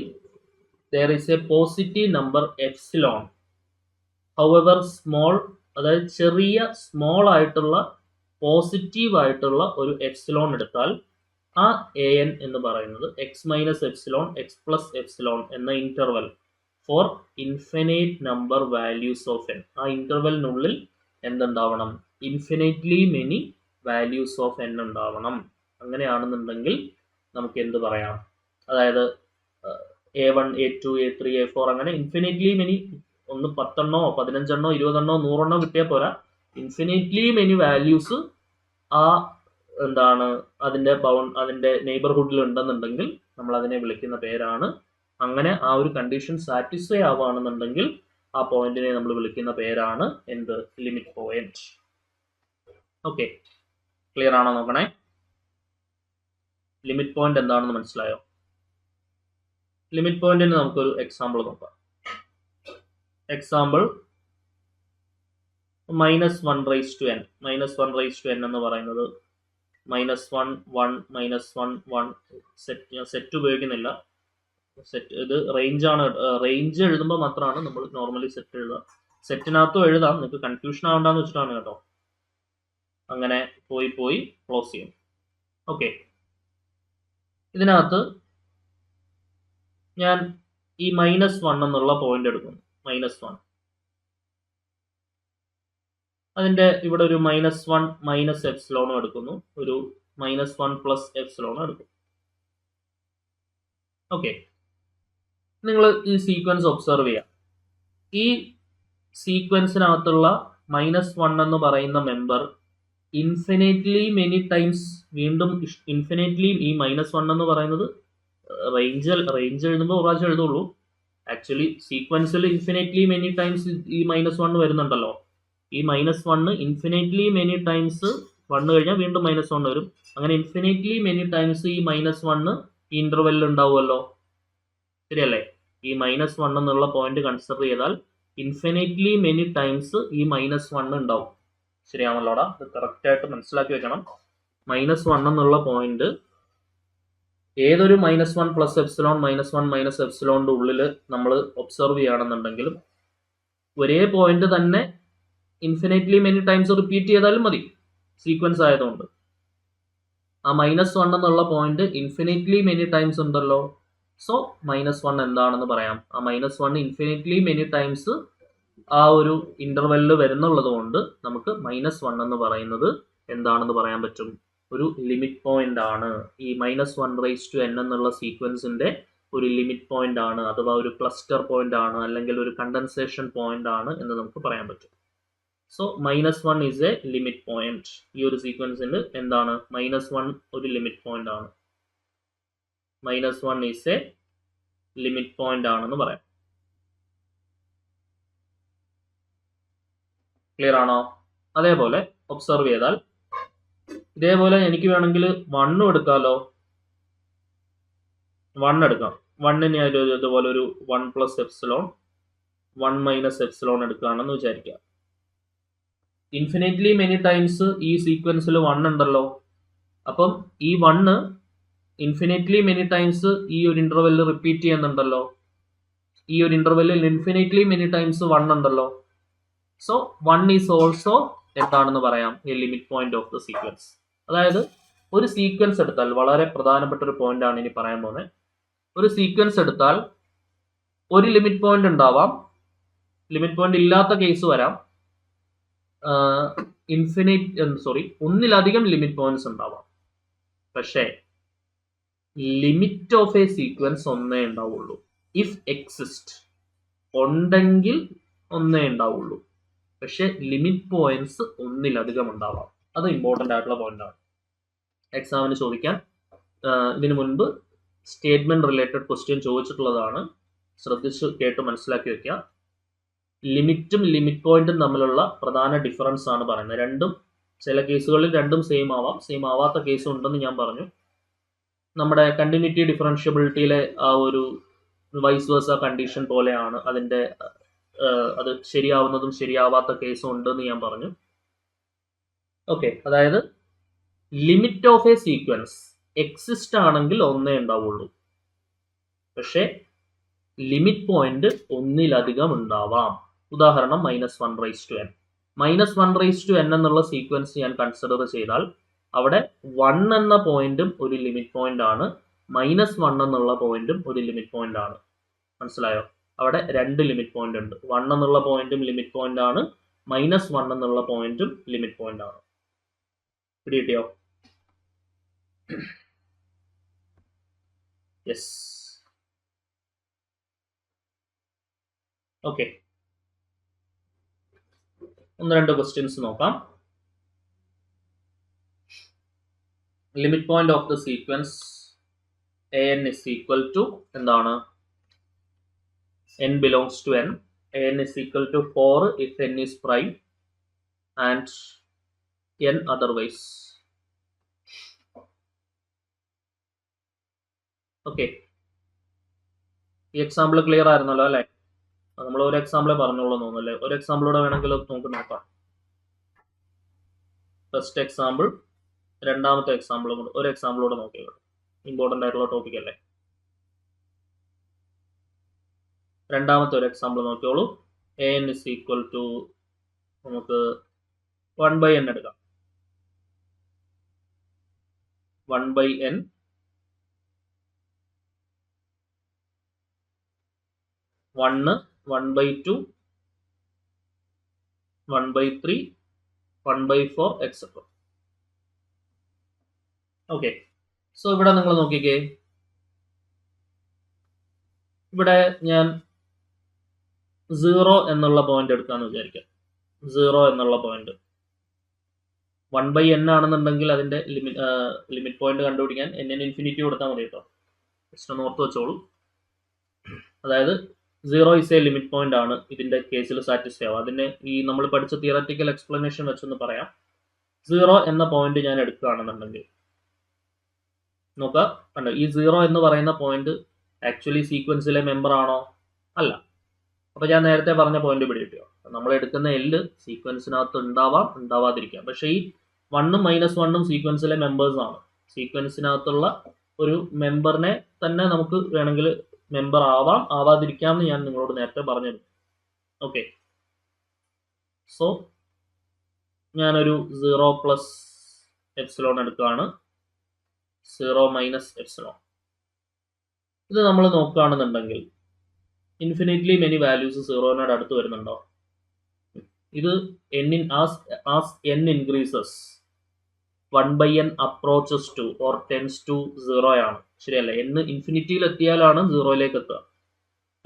there is a positive number epsilon, however small, അതായത് ചെറിയ സ്മോൾ ആയിട്ടുള്ള പോസിറ്റീവ് ആയിട്ടുള്ള ഒരു എപ്സിലോൺ എടുത്താൽ ആ എ എൻ എന്ന് പറയുന്നത് x minus epsilon, x plus epsilon എന്ന interval for infinite number values of n. ആ ഇന്റർവെലിനുള്ളിൽ എന്തുണ്ടാവണം? Infinitely many values of n ഉണ്ടാവണം. അങ്ങനെയാണെന്നുണ്ടെങ്കിൽ നമുക്ക് എന്ത് പറയാം? അതായത് A1, A2, A3, A4 അങ്ങനെ ഇൻഫിനിറ്റ്ലി മെനി, ഒന്ന് 10 15 20 100 കിട്ടിയാൽ പോരാ, ഇൻഫിനിറ്റ്ലി മെനി വാല്യൂസ് ആ അതിന്റെ നെയ്ബർഹുഡിൽ ഉണ്ടെന്നുണ്ടെങ്കിൽ നമ്മൾ അതിനെ വിളിക്കുന്ന പേരാണ്. അങ്ങനെ ആ ഒരു കണ്ടീഷൻ സാറ്റിസ്ഫൈ ആവുകയാണെന്നുണ്ടെങ്കിൽ ആ പോയിന്റിനെ നമ്മൾ വിളിക്കുന്ന പേരാണ് എന്ത്? Limit point. ഓക്കെ, ക്ലിയർ ആണോ? നോക്കണേ, ലിമിറ്റ് പോയിന്റ് എന്താണെന്ന് മനസ്സിലായോ? ലിമിറ്റ് പോയിന്റിന് നമുക്കൊരു എക്സാമ്പിൾ നോക്കാം. Example -1 raised to n. -1 raised to n എന്ന് പറയുന്നത് -1 1 -1 1 സെറ്റ് ഉപയോഗിക്കുന്നില്ല. ഇത് റേഞ്ച് ആണ്. റേഞ്ച് എഴുതുമ്പോൾ മാത്രമാണ് നമ്മൾ നോർമലി സെറ്റ് എഴുതുക. സെറ്റിനകത്തും എഴുതാം, നിങ്ങൾക്ക് കൺഫ്യൂഷൻ ആവണ്ടെന്ന് വെച്ചിട്ടാണ് കേട്ടോ. അങ്ങനെ പോയി ക്ലോസ് ചെയ്യും. ഓക്കെ, ഇതിനകത്ത് ഞാൻ ഈ -1 എന്നുള്ള പോയിന്റ് എടുക്കുന്നു. -1, അതിന്റെ ഇവിടെ ഒരു -1 മൈനസ് എപ്സിലോണും എടുക്കുന്നു, ഒരു -1 പ്ലസ് എപ്സിലോണും എടുക്കും. ഓക്കെ, നിങ്ങൾ ഈ സീക്വൻസ് ഒബ്സർവ് ചെയ്യാം. ഈ സീക്വൻസിനകത്തുള്ള -1 എന്ന് പറയുന്ന മെമ്പർ ഇൻഫിനിറ്റ്ലി മെനി ടൈംസ്, വീണ്ടും ഇൻഫിനിറ്റ്ലി ഈ -1 എന്ന് പറയുന്നത് റേഞ്ച് എഴുതുമ്പോൾ ഒരു പ്രാവശ്യം എഴുതുള്ളൂ. ആക്ച്വലി സീക്വൻസിൽ ഇൻഫിനിറ്റ്ലി മെനി ടൈംസ് ഈ -1 വരുന്നുണ്ടല്ലോ. ഈ -1 ഇൻഫിനിറ്റ്ലി മെനി ടൈംസ് 1 കഴിഞ്ഞാൽ വീണ്ടും -1 വരും. അങ്ങനെ ഇൻഫിനിറ്റ്ലി മെനി ടൈംസ് ഈ -1 ഈ ഇന്റർവെല്ലിൽ ഉണ്ടാവുമല്ലോ, ശരിയല്ലേ? ഈ -1 എന്നുള്ള പോയിന്റ് കൺസിഡർ ചെയ്താൽ ഇൻഫിനിറ്റ്ലി മെനി ടൈംസ് ഈ -1 ഉണ്ടാവും. ശരിയാണല്ലോടാ? ഇത് കറക്റ്റ് ആയിട്ട് മനസ്സിലാക്കി വെക്കണം. -1 എന്നുള്ള പോയിന്റ് ഏതൊരു -1 പ്ലസ് എപ്സിലോൺ -1 മൈനസ് എപ്സിലോണിന്റെ ഉള്ളിൽ നമ്മൾ ഒബ്സർവ് ചെയ്യുകയാണെന്നുണ്ടെങ്കിലും ഒരേ പോയിന്റ് തന്നെ ഇൻഫിനിറ്റ്ലി മെനി ടൈംസ് റിപ്പീറ്റ് ചെയ്താലും മതി, സീക്വൻസ് ആയതുകൊണ്ട്. ആ -1 എന്നുള്ള പോയിന്റ് ഇൻഫിനിറ്റ്ലി മെനി ടൈംസ് ഉണ്ടല്ലോ. സോ -1 എന്താണെന്ന് പറയാം. ആ -1 ഇൻഫിനിറ്റ്ലി മെനി ടൈംസ് ആ ഒരു ഇന്റർവെല്ലിൽ വരുന്നുള്ളത് കൊണ്ട് നമുക്ക് -1 എന്ന് പറയുന്നത് എന്താണെന്ന് പറയാൻ പറ്റും? ഒരു ലിമിറ്റ് പോയിന്റ് ആണ്. ഈ -1n എന്നുള്ള സീക്വൻസിന്റെ ഒരു ലിമിറ്റ് പോയിന്റ് ആണ്, അഥവാ ഒരു ക്ലസ്റ്റർ പോയിന്റ് ആണ്, അല്ലെങ്കിൽ ഒരു കണ്ടൻസേഷൻ പോയിന്റ് ആണ് എന്ന് നമുക്ക് പറയാൻ പറ്റും. So -1 is A limit point. ഈ ഒരു സീക്വൻസിൽ എന്താണ്? -1 ഒരു ലിമിറ്റ് പോയിന്റ് ആണ്. -1 ഈസ് എ ലിമിറ്റ് പോയിന്റ് ആണെന്ന് പറയാം. ക്ലിയർ ആണോ? അതേപോലെ ഒബ്സർവ് ചെയ്താൽ ഇതേപോലെ എനിക്ക് വേണമെങ്കിൽ 1 എടുക്കാമല്ലോ. 1 എടുക്കാം. 1ന് ഇതുപോലെ ഒരു 1 പ്ലസ് എപ്സിലോൺ 1 മൈനസ് എപ്സിലോൺ എടുക്കുകയാണെന്ന് വിചാരിക്കുക. ഇൻഫിനിറ്റ്ലി മെനി ടൈംസ് ഈ സീക്വൻസിൽ 1 ഉണ്ടല്ലോ. അപ്പം ഈ 1 ഇൻഫിനിറ്റ്ലി മെനി ടൈംസ് ഈ ഒരു ഇന്റർവെല്ലിൽ റിപ്പീറ്റ് ചെയ്യുന്നുണ്ടല്ലോ. ഈ ഒരു ഇന്റർവെല്ലിൽ ഇൻഫിനിറ്റ്ലി മെനി ടൈംസ് 1 ഉണ്ടല്ലോ. സോ 1 ഈസ് ഓൾസോ എന്താണെന്ന് പറയാം? A limit point of the sequence. അതായത് ഒരു സീക്വൻസ് എടുത്താൽ, വളരെ പ്രധാനപ്പെട്ട ഒരു പോയിന്റ് ആണ് ഇനി പറയാൻ പോകുന്നത്. ഒരു സീക്വൻസ് എടുത്താൽ ഒരു ലിമിറ്റ് പോയിന്റ് ഉണ്ടാവാം, ലിമിറ്റ് പോയിന്റ് ഇല്ലാത്ത കേസ് വരാം, ഒന്നിലധികം ലിമിറ്റ് പോയിന്റ്സ് ഉണ്ടാവാം. പക്ഷേ ലിമിറ്റ് ഓഫ് എ സീക്വൻസ് ഒന്നേ ഉണ്ടാവുള്ളൂ. ഇഫ് എക്സിസ്റ്റ്, ഉണ്ടെങ്കിൽ ഒന്നേ ഉണ്ടാവുള്ളൂ. പക്ഷെ ലിമിറ്റ് പോയിന്റ്സ് ഒന്നിലധികം ഉണ്ടാവാം. അത് ഇമ്പോർട്ടൻ്റ് ആയിട്ടുള്ള പോയിന്റ് ആണ്. എക്സാമിന് ചോദിക്കാൻ ഇതിനു മുൻപ് സ്റ്റേറ്റ്മെന്റ് റിലേറ്റഡ് ക്വസ്റ്റ്യൻ ചോദിച്ചിട്ടുള്ളതാണ്. ശ്രദ്ധിച്ച് കേട്ട് മനസ്സിലാക്കി വെക്കുക. ലിമിറ്റും ലിമിറ്റ് പോയിന്റും തമ്മിലുള്ള പ്രധാന ഡിഫറൻസ് ആണ് പറയുന്നത്. രണ്ടും ചില കേസുകളിൽ രണ്ടും സെയിം ആവാം, സെയിം ആവാത്ത കേസും ഉണ്ടെന്ന് ഞാൻ പറഞ്ഞു. നമ്മുടെ കണ്ടിന്യൂറ്റി ഡിഫറൻഷ്യബിലിറ്റിയിലെ ആ ഒരു വൈസ് വേഴ്സ കണ്ടീഷൻ പോലെയാണ് അതിൻ്റെ അത് ശരിയാവുന്നതും ശരിയാവാത്ത കേസും ഉണ്ടെന്ന് ഞാൻ പറഞ്ഞു. ഓക്കെ, അതായത് limit of a sequence exist ആണെങ്കിൽ ഒന്നേ ഉണ്ടാവുള്ളൂ. പക്ഷേ ലിമിറ്റ് പോയിന്റ് ഒന്നിലധികം ഉണ്ടാവാം. ഉദാഹരണം -1n. -1n എന്നുള്ള സീക്വൻസ് ഞാൻ കൺസിഡർ ചെയ്താൽ അവിടെ 1 എന്ന പോയിന്റും ഒരു ലിമിറ്റ് പോയിന്റ് ആണ്, -1 എന്നുള്ള പോയിന്റും ഒരു ലിമിറ്റ് പോയിന്റ് ആണ്. മനസ്സിലായോ? അവിടെ രണ്ട് ലിമിറ്റ് പോയിന്റ് ഉണ്ട്. 1 എന്നുള്ള പോയിന്റും ലിമിറ്റ് പോയിന്റ് ആണ്, -1 എന്നുള്ള പോയിന്റും ലിമിറ്റ് പോയിന്റ് ആണ്. പിടികിട്ടിയോ? യെസ്. ഓക്കെ, ഒന്ന് രണ്ട് ക്വസ്റ്റ്യൻസ് നോക്കാം. Limit point of the sequence an is equal to എന്താണ്? n belongs to n. an is equal to 4 if n is prime and n otherwise. Okay, ഈ example clear ആയിരുന്നല്ലോ അല്ലേ? നമ്മൾ ഒരു എക്സാമ്പിളെ പറഞ്ഞോളൂ തോന്നുന്നല്ലേ. ഒരു എക്സാമ്പിളൂടെ വേണമെങ്കിൽ നമുക്ക് നോക്കാം. ഫസ്റ്റ് എക്സാമ്പിൾ, രണ്ടാമത്തെ എക്സാമ്പിളും കൂടെ, ഒരു എക്സാമ്പിളൂടെ നോക്കിയോളൂ. ഇമ്പോർട്ടൻ്റ് ആയിട്ടുള്ള ടോപ്പിക് അല്ലേ. രണ്ടാമത്തെ ഒരു example നോക്കിയോളൂ. an is equal to നമുക്ക് 1/n എടുക്കാം. 1/n 1, 1/2, 1/3, 1/4 etc. ഓക്കെ, സോ ഇവിടെ നിങ്ങൾ നോക്കിക്കേ. ഇവിടെ ഞാൻ 0 എന്നുള്ള പോയിന്റ് എടുക്കാന്ന് വിചാരിക്കാം. 0 എന്നുള്ള പോയിന്റ് 1/n ആണെന്നുണ്ടെങ്കിൽ അതിന്റെ ലിമിറ്റ് പോയിന്റ് കണ്ടുപിടിക്കാൻ n ന് ഇൻഫിനിറ്റി കൊടുത്താൽ മതി കേട്ടോ. ജസ്റ്റ് ഒന്ന് ഓർത്ത് വെച്ചോളൂ. അതായത് 0 ഇസ് എ ലിമിറ്റ് പോയിന്റ് ആണ് ഇതിന്റെ കേസിൽ സാറ്റിസ്ഫൈ ആവും. അതിനെ ഈ നമ്മൾ പഠിച്ച തിയററ്റിക്കൽ എക്സ്പ്ലനേഷൻ വെച്ചൊന്ന് പറയാം. 0 എന്ന പോയിന്റ് ഞാൻ എടുക്കുകയാണെന്നുണ്ടെങ്കിൽ നോക്കുക, കണ്ടോ, ഈ 0 എന്ന് പറയുന്ന പോയിന്റ് ആക്ച്വലി സീക്വൻസിലെ മെമ്പർ ആണോ? അല്ല. അപ്പൊ ഞാൻ നേരത്തെ പറഞ്ഞ പോയിന്റ് പിടികിട്ടിയോ? നമ്മൾ എടുക്കുന്ന എല്ല് സീക്വൻസിനകത്ത് ഉണ്ടാവാം, ഉണ്ടാവാതിരിക്കാം. പക്ഷെ ഈ 1ഉം -1ഉം സീക്വൻസിലെ മെമ്പേഴ്സ് ആണ്. സീക്വൻസിനകത്തുള്ള ഒരു മെമ്പറിനെ തന്നെ നമുക്ക് വേണമെങ്കിൽ മെമ്പർ ആവാം, ആവാതിരിക്കാം എന്ന് ഞാൻ നിങ്ങളോട് നേരത്തെ പറഞ്ഞിരുന്നു. ഓക്കെ, സോ ഞാനൊരു 0 പ്ലസ് എപ്സിലോൺ എടുക്കുകയാണ്, 0 മൈനസ് എപ്സിലോൺ. ഇത് നമ്മൾ നോക്കുകയാണെന്നുണ്ടെങ്കിൽ ഇൻഫിനിറ്റ്ലി മെനി വാല്യൂസ് 0നോട് അടുത്ത് വരുന്നുണ്ടോ? ഇത് as n increases 1/n approaches to or tends to 0 ആണ്. ശരിയല്ല, n ഇൻഫിനിറ്റിയിൽ എത്തിയാലാണ് 0യിലേക്ക് എത്തുക.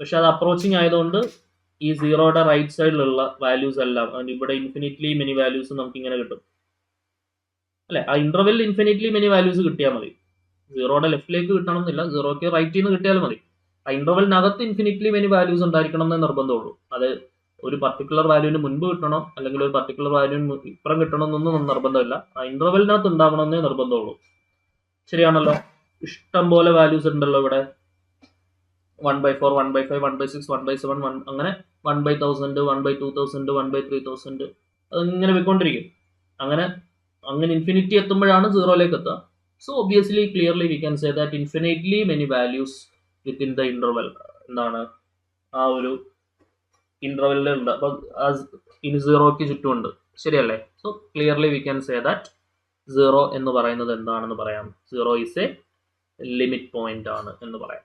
പക്ഷെ അത് അപ്രോച്ചിങ് ആയതുകൊണ്ട് ഈ 0യുടെ റൈറ്റ് സൈഡിലുള്ള വാല്യൂസ് എല്ലാം ഇവിടെ ഇൻഫിനിറ്റ്ലി മെനി വാല്യൂസ് നമുക്ക് ഇങ്ങനെ കിട്ടും അല്ലെ. ആ ഇന്റർവെല്ലിൽ ഇൻഫിനിറ്റ്ലി മെനി വാല്യൂസ് കിട്ടിയാൽ മതി. 0യുടെ ലെഫ്റ്റിലേക്ക് കിട്ടണമെന്നില്ല, 0ക്ക് റൈറ്റിൽ നിന്ന് കിട്ടിയാലും മതി. ആ ഇന്റർവെല്ലിനകത്ത് ഇൻഫിനിറ്റ്ലി മെനി വാല്യൂസ് ഉണ്ടായിരിക്കണം എന്നേ നിർബന്ധമുള്ളൂ. അത് ഒരു പർട്ടിക്കുലർ വാല്യൂവിന് മുൻപ് കിട്ടണം അല്ലെങ്കിൽ ഒരു പർട്ടിക്കുലർ വാല്യൂവിന് ഇപ്പുറം കിട്ടണം എന്നൊന്നും നിർബന്ധമില്ല. ആ ഇന്റർവെല്ലിനകത്ത് ഉണ്ടാവണമെന്നേ നിർബന്ധമുള്ളൂ. ശരിയാണല്ലോ. ഇഷ്ടം പോലെ വാല്യൂസ് ഉണ്ടല്ലോ ഇവിടെ. 1/4, 1/5, 1/6, 1/7, അങ്ങനെ 1/1000, 1/2000, 1/3000 അതിങ്ങനെ പോയിക്കൊണ്ടിരിക്കും. അങ്ങനെ ഇൻഫിനിറ്റി എത്തുമ്പോഴാണ് 0യിലേക്ക് എത്തുക. So obviously clearly we can say that infinitely many values within the interval എന്താണ് ആ ഒരു ഇന്റർവെല്ലിൽ ഉണ്ട്. അപ്പൊ ഇനി 0ക്ക് ചുറ്റുമുണ്ട്. ശരിയല്ലേ? So clearly we can say that 0 എന്ന് പറയുന്നത് എന്താണെന്ന് പറയാം. 0 ഈസ് എ ലിമിറ്റ് പോയിന്റ് ആണ് എന്ന് പറയാം.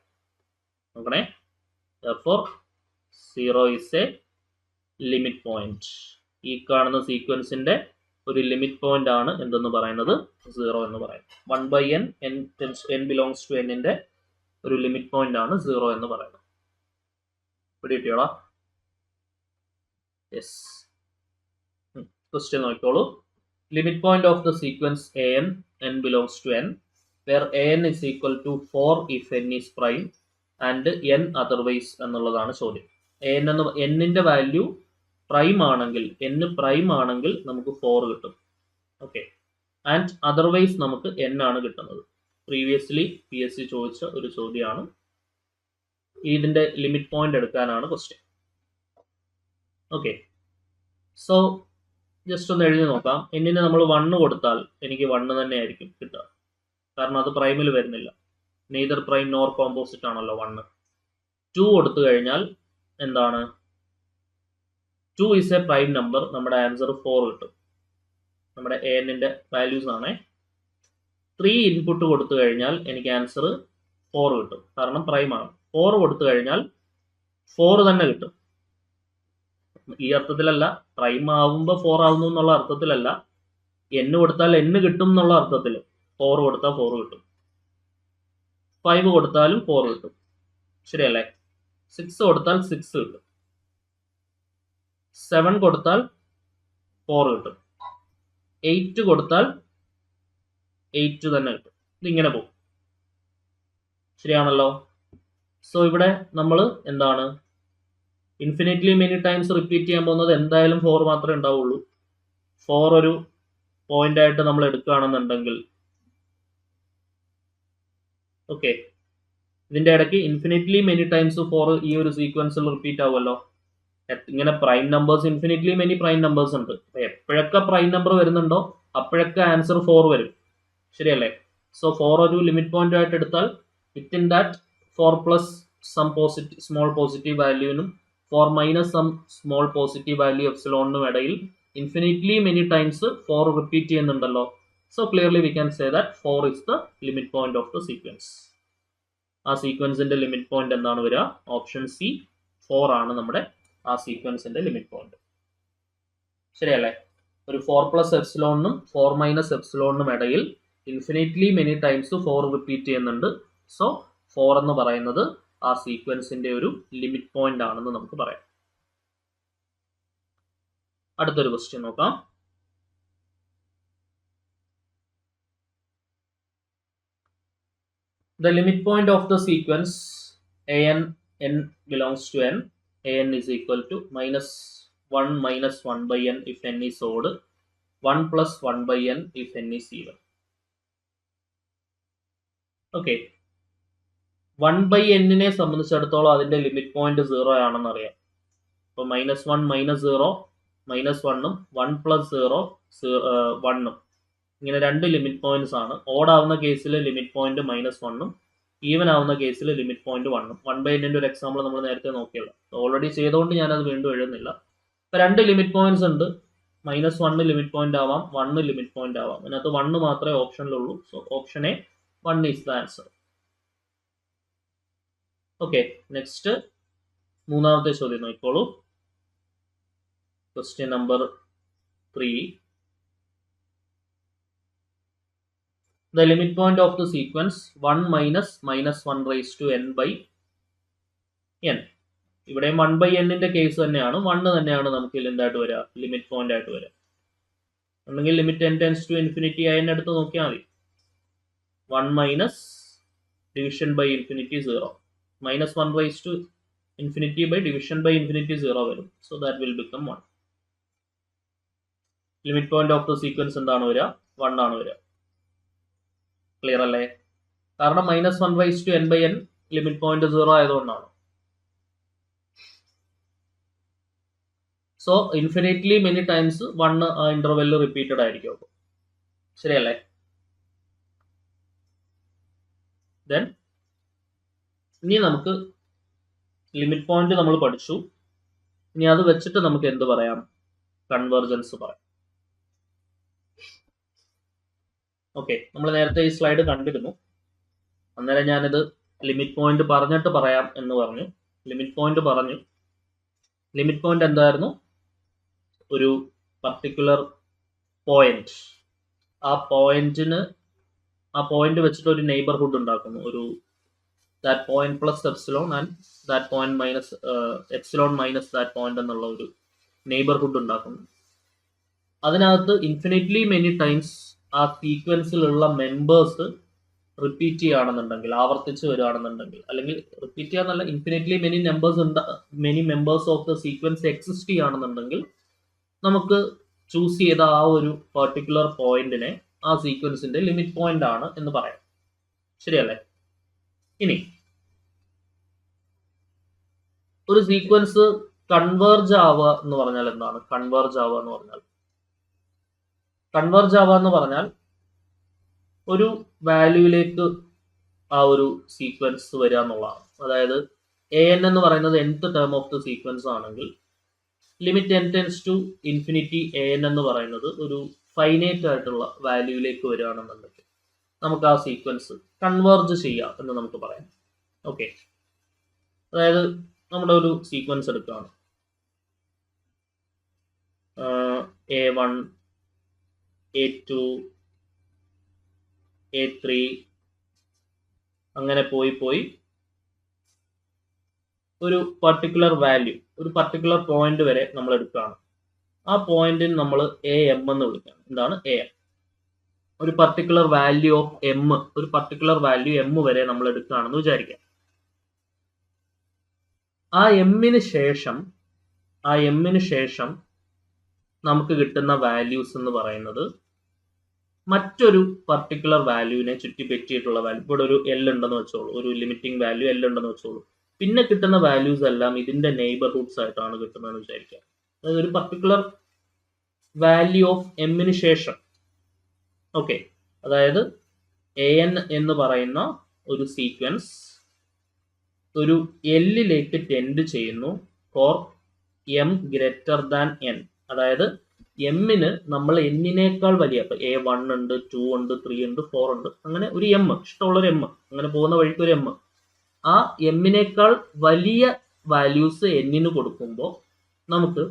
നോക്കണേ, therefore 0 is A limit point. ഈ കാണുന്ന സീക്വൻസിന്റെ ഒരു ലിമിറ്റ് പോയിന്റ് ആണ് എന്തെന്ന് പറയുന്നത് 0 എന്ന് പറയും. 1/n, n ബിലോങ്സ് ടു n-ന്റെ ഒരു ലിമിറ്റ് പോയിന്റ് ആണ് 0 എന്ന് പറയുന്നത്. പിടികിട്ടിയോളാ? യെസ്. ക്വസ്റ്റ്യൻ നോക്കിക്കോളൂ. Limit point of the sequence an, n belongs to n, where an is equal to 4 if n is prime and n otherwise എന്നുള്ളതാണ് ചോദ്യം. n-ന്റെ വാല്യൂ പ്രൈം ആണെങ്കിൽ, n prime ആണെങ്കിൽ നമുക്ക് 4 കിട്ടും. ഓക്കെ, ആൻഡ് അതർവൈസ് നമുക്ക് n ആണ് കിട്ടുന്നത്. പ്രീവിയസ്ലി PSC ചോദിച്ച ഒരു ചോദ്യമാണ്. ഇതിന്റെ ലിമിറ്റ് പോയിന്റ് എടുക്കാനാണ് ക്വസ്റ്റ്യൻ. ഓക്കെ, സോ ജസ്റ്റ് ഒന്ന് എഴുതി നോക്കാം. n-ന് നമ്മൾ 1 കൊടുത്താൽ എനിക്ക് 1 തന്നെ ആയിരിക്കും കിട്ടുക, കാരണം അത് പ്രൈമിൽ വരുന്നില്ല. നെയ്തർ പ്രൈം നോർ കോമ്പോസിറ്റ് ആണല്ലോ 1. 2 കൊടുത്തു കഴിഞ്ഞാൽ എന്താണ്? 2 ഈസ് എ പ്രൈം നമ്പർ. നമ്മുടെ ആൻസർ 4 കിട്ടും. നമ്മുടെ an-ന്റെ വാല്യൂസ് ആണ്. 3 ഇൻപുട്ട് കൊടുത്തു കഴിഞ്ഞാൽ എനിക്ക് ആൻസർ 4 കിട്ടും, കാരണം പ്രൈം ആണ്. 4 കൊടുത്തു കഴിഞ്ഞാൽ 4 തന്നെ കിട്ടും. ഈ അർത്ഥത്തിലല്ല, പ്രൈം ആവുമ്പോൾ 4 ആവുന്നു എന്നുള്ള അർത്ഥത്തിലല്ല. n കൊടുത്താൽ n കിട്ടും എന്നുള്ള അർത്ഥത്തിൽ 4 കൊടുത്താൽ 4 കിട്ടും. 5 കൊടുത്താലും 4 കിട്ടും. ശരിയല്ലേ? 6 കൊടുത്താൽ 6 കിട്ടും. 7 കൊടുത്താൽ 4 കിട്ടും. 8 കൊടുത്താൽ 8 തന്നെ കിട്ടും. ഇതിങ്ങനെ പോകും. ശരിയാണല്ലോ? സോ ഇവിടെ നമ്മൾ എന്താണ് ഇൻഫിനിറ്റ്ലി മെനി ടൈംസ് റിപ്പീറ്റ് ചെയ്യാൻ പോകുന്നത് എന്തായാലും 4 മാത്രമേ ഉണ്ടാവുള്ളൂ. 4 ഒരു പോയിന്റ് ആയിട്ട് നമ്മൾ എടുക്കുകയാണെന്നുണ്ടെങ്കിൽ ഓക്കെ, ഇതിന്റെ ഇടയ്ക്ക് ഇൻഫിനിറ്റ്ലി മെനി ടൈംസ് 4 ഈ ഒരു സീക്വൻസിൽ റിപ്പീറ്റ് ആവുമല്ലോ. ഇങ്ങനെ prime numbers infinitely many prime numbers ഉണ്ട്. എപ്പോഴൊക്കെ പ്രൈം നമ്പർ വരുന്നുണ്ടോ അപ്പോഴൊക്കെ ആൻസർ 4 വരും. ശരിയല്ലേ? സോ 4 ഒരു ലിമിറ്റ് പോയിന്റ് ആയിട്ട് എടുത്താൽ within that 4 plus some small positive വാല്യൂവിനും 4 minus some small positive value എപ്സിലോണിനും ഇടയിൽ ഇൻഫിനിറ്റ്ലി മെനി ടൈംസ് 4 റിപ്പീറ്റ് ചെയ്യുന്നുണ്ടല്ലോ. So clearly we can say that 4 is the limit point of the sequence. ആ സീക്വൻസിന്റെ limit point എന്താണ് വരിക? ഓപ്ഷൻ സി, 4 ആണ് നമ്മുടെ ആ സീക്വൻസിന്റെ ലിമിറ്റ് പോയിന്റ്. ശരിയല്ലേ? ഒരു 4 പ്ലസ് എപ്സിലോണിനും 4 മൈനസ് എപ്സിലോണിനും ഇടയിൽ ഇൻഫിനിറ്റ്ലി മെനി ടൈംസ് 4 റിപ്പീറ്റ് ചെയ്യുന്നുണ്ട്. സോ 4 എന്ന് പറയുന്നത് ആ സീക്വൻസിന്റെ ഒരു ലിമിറ്റ് പോയിന്റ് ആണെന്ന് നമുക്ക് പറയാം. അടുത്തൊരു ക്വസ്റ്റ്യൻ നോക്കാം. The limit point of the sequence an n belongs to n, an is equal to minus 1 minus 1 by n if n is odd, 1 plus 1 by n if n is even. Okay, 1 by n സംബന്ധിച്ചിടത്തോളം അതിന്റെ limit point 0 ആണെന്ന് അറിയാം. അപ്പോൾ -1 -0 -1ഉം 1 plus 0 1ഉം ഇങ്ങനെ രണ്ട് limit points ആണ്. Odd ആവുന്ന കേസിൽ ലിമിറ്റ് പോയിന്റ് -1ഉം ഈവൻ ആവുന്ന കേസിൽ ലിമിറ്റ് പോയിന്റ് 1ഉം. 1 ബൈ n ഒരു എക്സാമ്പിൾ നമ്മൾ നേരത്തെ നോക്കിയല്ലോ, ഓൾറെഡി ചെയ്തുകൊണ്ട് ഞാനത് വീണ്ടും എഴുതുന്നില്ല. ഇപ്പം രണ്ട് ലിമിറ്റ് പോയിന്റ്സ് ഉണ്ട്. -1 ലിമിറ്റ് പോയിന്റ് ആവാം, 1 ലിമിറ്റ് പോയിന്റ് ആവാം. അതിനകത്ത് 1 മാത്രമേ ഓപ്ഷനിലുള്ളൂ. So option A 1 is the answer. Okay, next മൂന്നാമത്തെ ചോദ്യം നോക്കിക്കോളൂ. Question number 3. The limit point of the sequence 1 minus -1 raised to n by n. ഇവിടെ 1 by n കേസ് തന്നെയാണ്. 1 തന്നെയാണ് നമുക്ക് എന്തായിട്ട് വരിക, ലിമിറ്റ് പോയിന്റ് ആയിട്ട് വരിക. അല്ലെങ്കിൽ limit n tends to infinity ആയി എടുത്ത് നോക്കിയാൽ മതി. 1 minus division by infinity 0, -1 raise to infinity by division by infinity 0 വരും. So that will become 1. Limit point of the sequence എന്താണ് വരിക, 1 ആണ് വരിക. ക്ലിയർ അല്ലേ? കാരണം -1 raise to n by n limit point 0 ആയതുകൊണ്ടാണ്. സോ ഇൻഫിനിറ്റ്ലി മെനി ടൈംസ് 1 ആ ഇന്റർവെല്ലിൽ repeated ആയിരിക്കും. ശരിയല്ലേ? ദെൻ ഇനി നമുക്ക് ലിമിറ്റ് പോയിന്റ് നമ്മൾ പഠിച്ചു. ഇനി അത് വെച്ചിട്ട് നമുക്ക് എന്ത് പറയാം, കൺവേർജൻസ് പറയാം. ഓക്കെ, നമ്മൾ നേരത്തെ ഈ സ്ലൈഡ് കണ്ടിരുന്നു. അന്നേരം ഞാനിത് ലിമിറ്റ് പോയിന്റ് പറഞ്ഞിട്ട് പറയാം എന്ന് പറഞ്ഞു. ലിമിറ്റ് പോയിന്റ് പറഞ്ഞു. ലിമിറ്റ് പോയിന്റ് എന്തായിരുന്നു? ഒരു പർട്ടിക്കുലർ പോയിന്റ്. ആ പോയിന്റ് വെച്ചിട്ട് ഒരു നെയ്ബർഹുഡ് ഉണ്ടാക്കുന്നു. ഒരു that point plus epsilon and that point minus epsilon minus that point എന്നുള്ള ഒരു നെയ്ബർഹുഡ് ഉണ്ടാക്കുന്നു. അതിനകത്ത് ഇൻഫിനിറ്റ്ലി മെനി ടൈംസ് ആ സീക്വൻസിലുള്ള മെമ്പേഴ്സ് റിപ്പീറ്റ് ചെയ്യുകയാണെന്നുണ്ടെങ്കിൽ, ആവർത്തിച്ച് വരികയാണെന്നുണ്ടെങ്കിൽ, അല്ലെങ്കിൽ റിപ്പീറ്റ് ചെയ്യാന്നല്ല, infinitely many members of the sequence exist ചെയ്യുകയാണെന്നുണ്ടെങ്കിൽ നമുക്ക് ചൂസ് ചെയ്ത ആ ഒരു പർട്ടിക്കുലർ പോയിന്റിനെ ആ സീക്വൻസിന്റെ ലിമിറ്റ് പോയിന്റ് ആണ് എന്ന് പറയാം. ശരിയല്ലേ? ഇനി ഒരു സീക്വൻസ് കൺവേർജ് ആവുക എന്ന് പറഞ്ഞാൽ എന്താണ്? കൺവേർജ് ആവുക എന്ന് പറഞ്ഞാൽ ഒരു വാല്യൂയിലേക്ക് ആ ഒരു സീക്വൻസ് വരിക എന്നുള്ളതാണ്. അതായത് an എന്ന് പറയുന്നത് nth term of the sequence ആണെങ്കിൽ limit n tends to infinity an എന്ന് പറയുന്നത് ഒരു ഫൈനൈറ്റ് ആയിട്ടുള്ള വാല്യൂയിലേക്ക് വരികയാണെന്നുണ്ടെങ്കിൽ നമുക്ക് ആ സീക്വൻസ് കൺവേർജ് ചെയ്യാം എന്ന് നമുക്ക് പറയാം. ഓക്കെ, അതായത് നമ്മുടെ ഒരു സീക്വൻസ് എടുക്കുകയാണ്. a1 a2 a3 അങ്ങനെ പോയി ഒരു പർട്ടിക്കുലർ വാല്യൂ, ഒരു പർട്ടിക്കുലർ പോയിന്റ് വരെ നമ്മൾ എടുക്കുകയാണ്. ആ പോയിന്റിന് നമ്മൾ am എന്ന് വിളിക്കാം. എന്താണ് am? ഒരു പർട്ടിക്കുലർ വാല്യൂ ഓഫ് m, ഒരു പർട്ടിക്കുലർ വാല്യൂ m വരെ നമ്മൾ എടുക്കുകയാണെന്ന് വിചാരിക്കാം. ആ എമ്മിന് ശേഷം നമുക്ക് കിട്ടുന്ന വാല്യൂസ് എന്ന് പറയുന്നത് മറ്റൊരു പർട്ടിക്കുലർ വാല്യൂവിനെ ചുറ്റിപ്പറ്റിയിട്ടുള്ള വാല്യൂ. ഇവിടെ ഒരു എൽ ഉണ്ടെന്ന് വെച്ചോളൂ, ഒരു ലിമിറ്റിംഗ് വാല്യൂ എൽ ഉണ്ടെന്ന് വെച്ചോളൂ. പിന്നെ കിട്ടുന്ന വാല്യൂസ് എല്ലാം ഇതിന്റെ നെയ്ബർഹുഡ്സ് ആയിട്ടാണ് കിട്ടുന്നതെന്ന് വിചാരിക്കാം. അതായത് ഒരു പർട്ടിക്കുലർ വാല്യൂ ഓഫ് എമ്മിന് ശേഷം. ഓക്കെ, അതായത് an എന്ന് പറയുന്ന ഒരു സീക്വൻസ് ഒരു എല്ലിലേക്ക് ടെൻഡ് ചെയ്യുന്നു for m greater than n. അതായത് എമ്മിന് നമ്മൾ എന്നിനേക്കാൾ വലിയ, ഇപ്പൊ a1 ഉണ്ട്, 2 ഉണ്ട്, 3 ഉണ്ട്, 4 ഉണ്ട്, അങ്ങനെ ഒരു m, ഇഷ്ടമുള്ളൊരു m, അങ്ങനെ പോകുന്ന വഴിക്ക് ഒരു m, ആ എമ്മിനേക്കാൾ വലിയ വാല്യൂസ് എന്നിന് കൊടുക്കുമ്പോൾ നമുക്ക്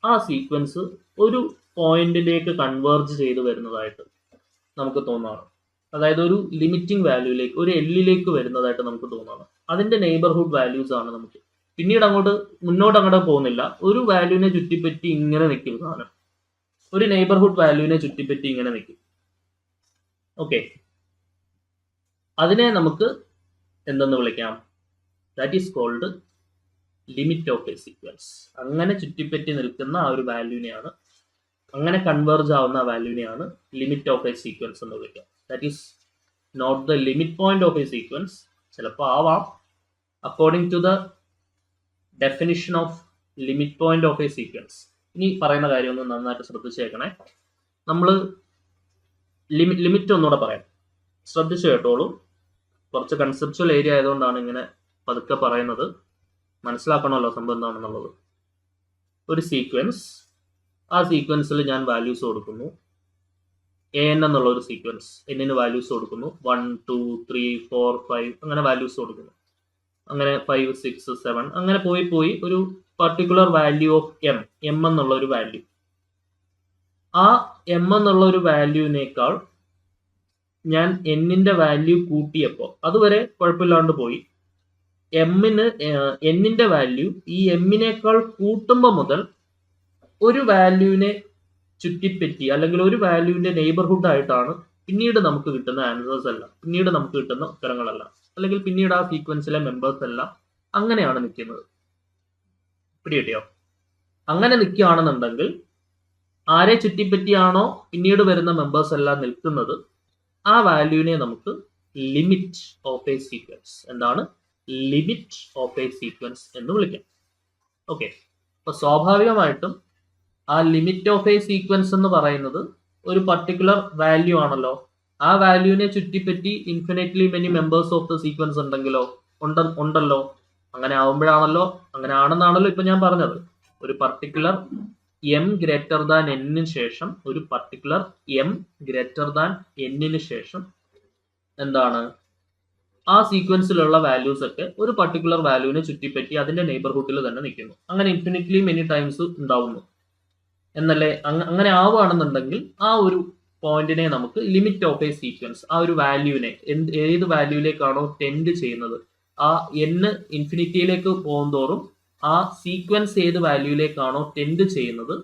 ആ സീക്വൻസ് ഒരു പോയിന്റിലേക്ക് കൺവേർജ് ചെയ്ത് വരുന്നതായിട്ട് നമുക്ക് തോന്നാണ്. അതായത് ഒരു ലിമിറ്റിംഗ് വാല്യൂയിലേക്ക്, ഒരു എല്ലിലേക്ക് വരുന്നതായിട്ട് നമുക്ക് തോന്നാണ്. അതിന്റെ നെയ്ബർഹുഡ് വാല്യൂസ് ആണ് നമുക്ക്. പിന്നീട് മുന്നോട്ട് അങ്ങോട്ട് പോകുന്നില്ല. ഒരു വാല്യൂവിനെ ചുറ്റിപ്പറ്റി ഇങ്ങനെ നിൽക്കും സാധനം. ഒരു നെയ്ബർഹുഡ് വാല്യൂവിനെ ചുറ്റിപ്പറ്റി ഇങ്ങനെ നിൽക്കും. ഓക്കെ, അതിനെ നമുക്ക് എന്തെന്ന് വിളിക്കാം? That is called limit of a sequence. അങ്ങനെ ചുറ്റിപ്പറ്റി നിൽക്കുന്ന ആ ഒരു വാല്യൂവിനെയാണ്, അങ്ങനെ കൺവേർജ് ആവുന്ന വാല്യൂവിനെയാണ് ലിമിറ്റ് ഓഫ് എ സീക്വൻസ് എന്ന് വിളിക്കുക. That is not the limit point of a sequence. ചിലപ്പോൾ ആവാം. According to the definition of limit point of a sequence. ഇനി പറയുന്ന കാര്യം ഒന്ന് നന്നായിട്ട് ശ്രദ്ധിച്ചേക്കണേ. നമ്മൾ ലിമിറ്റ് ഒന്നുകൂടെ പറയാം, ശ്രദ്ധിച്ചു കേട്ടോളൂ. കുറച്ച് കൺസെപ്ച്വൽ ഏരിയ ആയതുകൊണ്ടാണ് ഇങ്ങനെ പതുക്കെ പറയുന്നത്. മനസ്സിലാക്കണമല്ലോ സംഭവം എന്താണെന്നുള്ളത്. ഒരു സീക്വൻസ്, ആ സീക്വൻസിൽ ഞാൻ വാല്യൂസ് കൊടുക്കുന്നു. എൻ എന്നുള്ള ഒരു സീക്വൻസ്, എന്നിന് വാല്യൂസ് കൊടുക്കുന്നു. 1 2 3 4 5 അങ്ങനെ വാല്യൂസ് കൊടുക്കുന്നു. അങ്ങനെ 5 6 7 അങ്ങനെ പോയി ഒരു പർട്ടിക്കുലർ വാല്യൂ ഓഫ് എം എന്നുള്ള ഒരു വാല്യൂ. ആ എം എന്നുള്ള ഒരു വാല്യൂവിനേക്കാൾ ഞാൻ എന്നിന്റെ വാല്യൂ കൂട്ടിയപ്പോൾ, അതുവരെ കുഴപ്പമില്ലാണ്ട് പോയി, എന്നിന്റെ വാല്യൂ ഈ എമ്മിനേക്കാൾ കൂട്ടുമ്പോൾ മുതൽ ഒരു വാല്യൂവിനെ ചുറ്റിപ്പറ്റി അല്ലെങ്കിൽ ഒരു വാല്യൂവിന്റെ നെയ്ബർഹുഡ് ആയിട്ടാണ് പിന്നീട് നമുക്ക് കിട്ടുന്ന ആൻസേഴ്സ് എല്ലാം, പിന്നീട് നമുക്ക് കിട്ടുന്ന ഉത്തരങ്ങളെല്ലാം, അല്ലെങ്കിൽ പിന്നീട് ആ സീക്വൻസിലെ മെമ്പേഴ്സ് എല്ലാം അങ്ങനെയാണ് നിൽക്കുന്നത്. പിടികിട്ടിയോ? അങ്ങനെ നിൽക്കുകയാണെന്നുണ്ടെങ്കിൽ ആരെ ചുറ്റിപ്പറ്റിയാണോ പിന്നീട് വരുന്ന മെമ്പേഴ്സ് എല്ലാം നിൽക്കുന്നത്, ആ വാല്യൂവിനെ നമുക്ക് ലിമിറ്റ് ഓഫ് എ സീക്വൻസ്, എന്താണ് ലിമിറ്റ് ഓഫ് എ സീക്വൻസ് എന്ന് വിളിക്കാം. ഓക്കെ, അപ്പൊ സ്വാഭാവികമായിട്ടും ആ ലിമിറ്റ് ഓഫ് എ സീക്വൻസ് എന്ന് പറയുന്നത് ഒരു പർട്ടിക്കുലർ വാല്യൂ ആണല്ലോ. ആ വാല്യൂവിനെ ചുറ്റിപ്പറ്റി infinitely many members of the sequence ഉണ്ടെങ്കിലോ ഉണ്ടല്ലോ. അങ്ങനെ ആവുമ്പോഴാണല്ലോ, അങ്ങനെ ആണെന്നാണല്ലോ ഇപ്പൊ ഞാൻ പറഞ്ഞത്. ഒരു പർട്ടിക്കുലർ എം ഗ്രേറ്റർ ദാൻ എന്നിന് ശേഷം, ഒരു പർട്ടിക്കുലർ എം ഗ്രേറ്റർ ദാൻ എന്നിന് ശേഷം എന്താണ്, ആ സീക്വൻസിലുള്ള വാല്യൂസ് ഒക്കെ ഒരു പർട്ടിക്കുലർ വാല്യൂവിനെ ചുറ്റിപ്പറ്റി അതിന്റെ നെയ്ബർഹുഡിൽ തന്നെ നിൽക്കുന്നു. അങ്ങനെ ഇൻഫിനിറ്റ്ലി മെനി ടൈംസ് ഉണ്ടാവുന്നു എന്നല്ലേ. അങ്ങനെ ആവുകയാണെന്നുണ്ടെങ്കിൽ ആ ഒരു പോയിന്റിനെ നമുക്ക് ലിമിറ്റ് ഓഫ് എ സീക്വൻസ്, ആ ഒരു വാല്യൂവിനെ ഏത് വാല്യൂവിലേക്കാണോ ടെൻഡ് ചെയ്യുന്നത്, ആ n ഇൻഫിനിറ്റിയിലേക്ക് പോകുന്തോറും ആ സീക്വൻസ് ഏത് വാല്യൂവിലേക്കാണോ ടെൻഡ് ചെയ്യുന്നത്,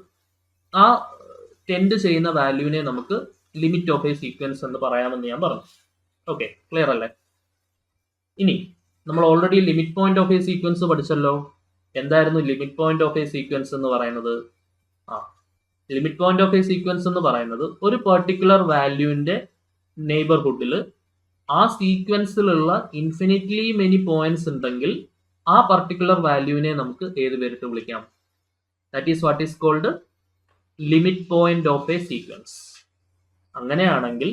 ആ ടെൻഡ് ചെയ്യുന്ന വാല്യൂവിനെ നമുക്ക് ലിമിറ്റ് ഓഫ് എ സീക്വൻസ് എന്ന് പറയാമെന്ന് ഞാൻ പറഞ്ഞു. ഓക്കെ, ക്ലിയർ അല്ലേ? ഇനി നമ്മൾ already limit point of a sequence പഠിച്ചല്ലോ. എന്തായിരുന്നു limit point of a sequence എന്ന് പറയുന്നത്? Limit point of a sequence എന്ന് പറയുന്നത് ഒരു പെർട്ടിക്കുലർ വാല്യൂവിന്റെ നെയ്ബർഹുഡിൽ ആ സീക്വൻസിലുള്ള ഇൻഫിനിറ്റ്ലി മെനി പോയിന്റ്സ് ഉണ്ടെങ്കിൽ ആ പർട്ടിക്കുലർ വാല്യൂവിനെ നമുക്ക് ഏത് പേരിട്ട് വിളിക്കാം? That is what is called limit point of a sequence. അങ്ങനെയാണെങ്കിൽ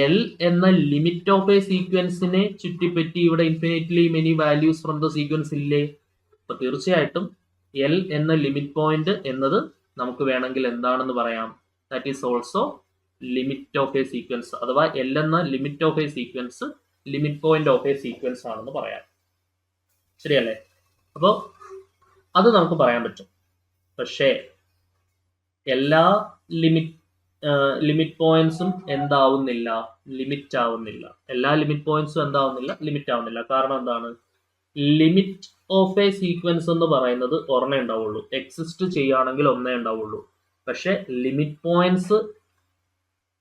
എൽ എന്ന ലിമിറ്റ് ഓഫ് എ സീക്വൻസിനെ ചുറ്റിപ്പറ്റി ഇവിടെ infinitely many values from the sequence ഇല്ലേ? അപ്പൊ തീർച്ചയായിട്ടും എൽ എന്ന ലിമിറ്റ് പോയിന്റ് എന്നത് നമുക്ക് വേണമെങ്കിൽ എന്താണെന്ന് പറയാം? That is also limit of a sequence, അഥവാ എൽ എന്ന limit of a sequence limit point of a sequence ആണെന്ന് പറയാം. ശരിയല്ലേ? അപ്പോൾ അത് നമുക്ക് പറയാൻ പറ്റും. പക്ഷേ എല്ലാ ലിമിറ്റ് പോയിന്റ്സും എന്താവുന്നില്ല? ലിമിറ്റ് ആവുന്നില്ല. എല്ലാ ലിമിറ്റ് പോയിന്റ്സും എന്താവുന്നില്ല? ലിമിറ്റ് ആവുന്നില്ല. കാരണം എന്താണ്? ലിമിറ്റ് ഓഫ് എ സീക്വൻസ് എന്ന് പറയുന്നത് ഒരെണ്ണേ ഉണ്ടാവുള്ളൂ. എക്സിസ്റ്റ് ചെയ്യുകയാണെങ്കിൽ ഒന്നേ ഉണ്ടാവുള്ളൂ. പക്ഷെ ലിമിറ്റ് പോയിന്റ്സ്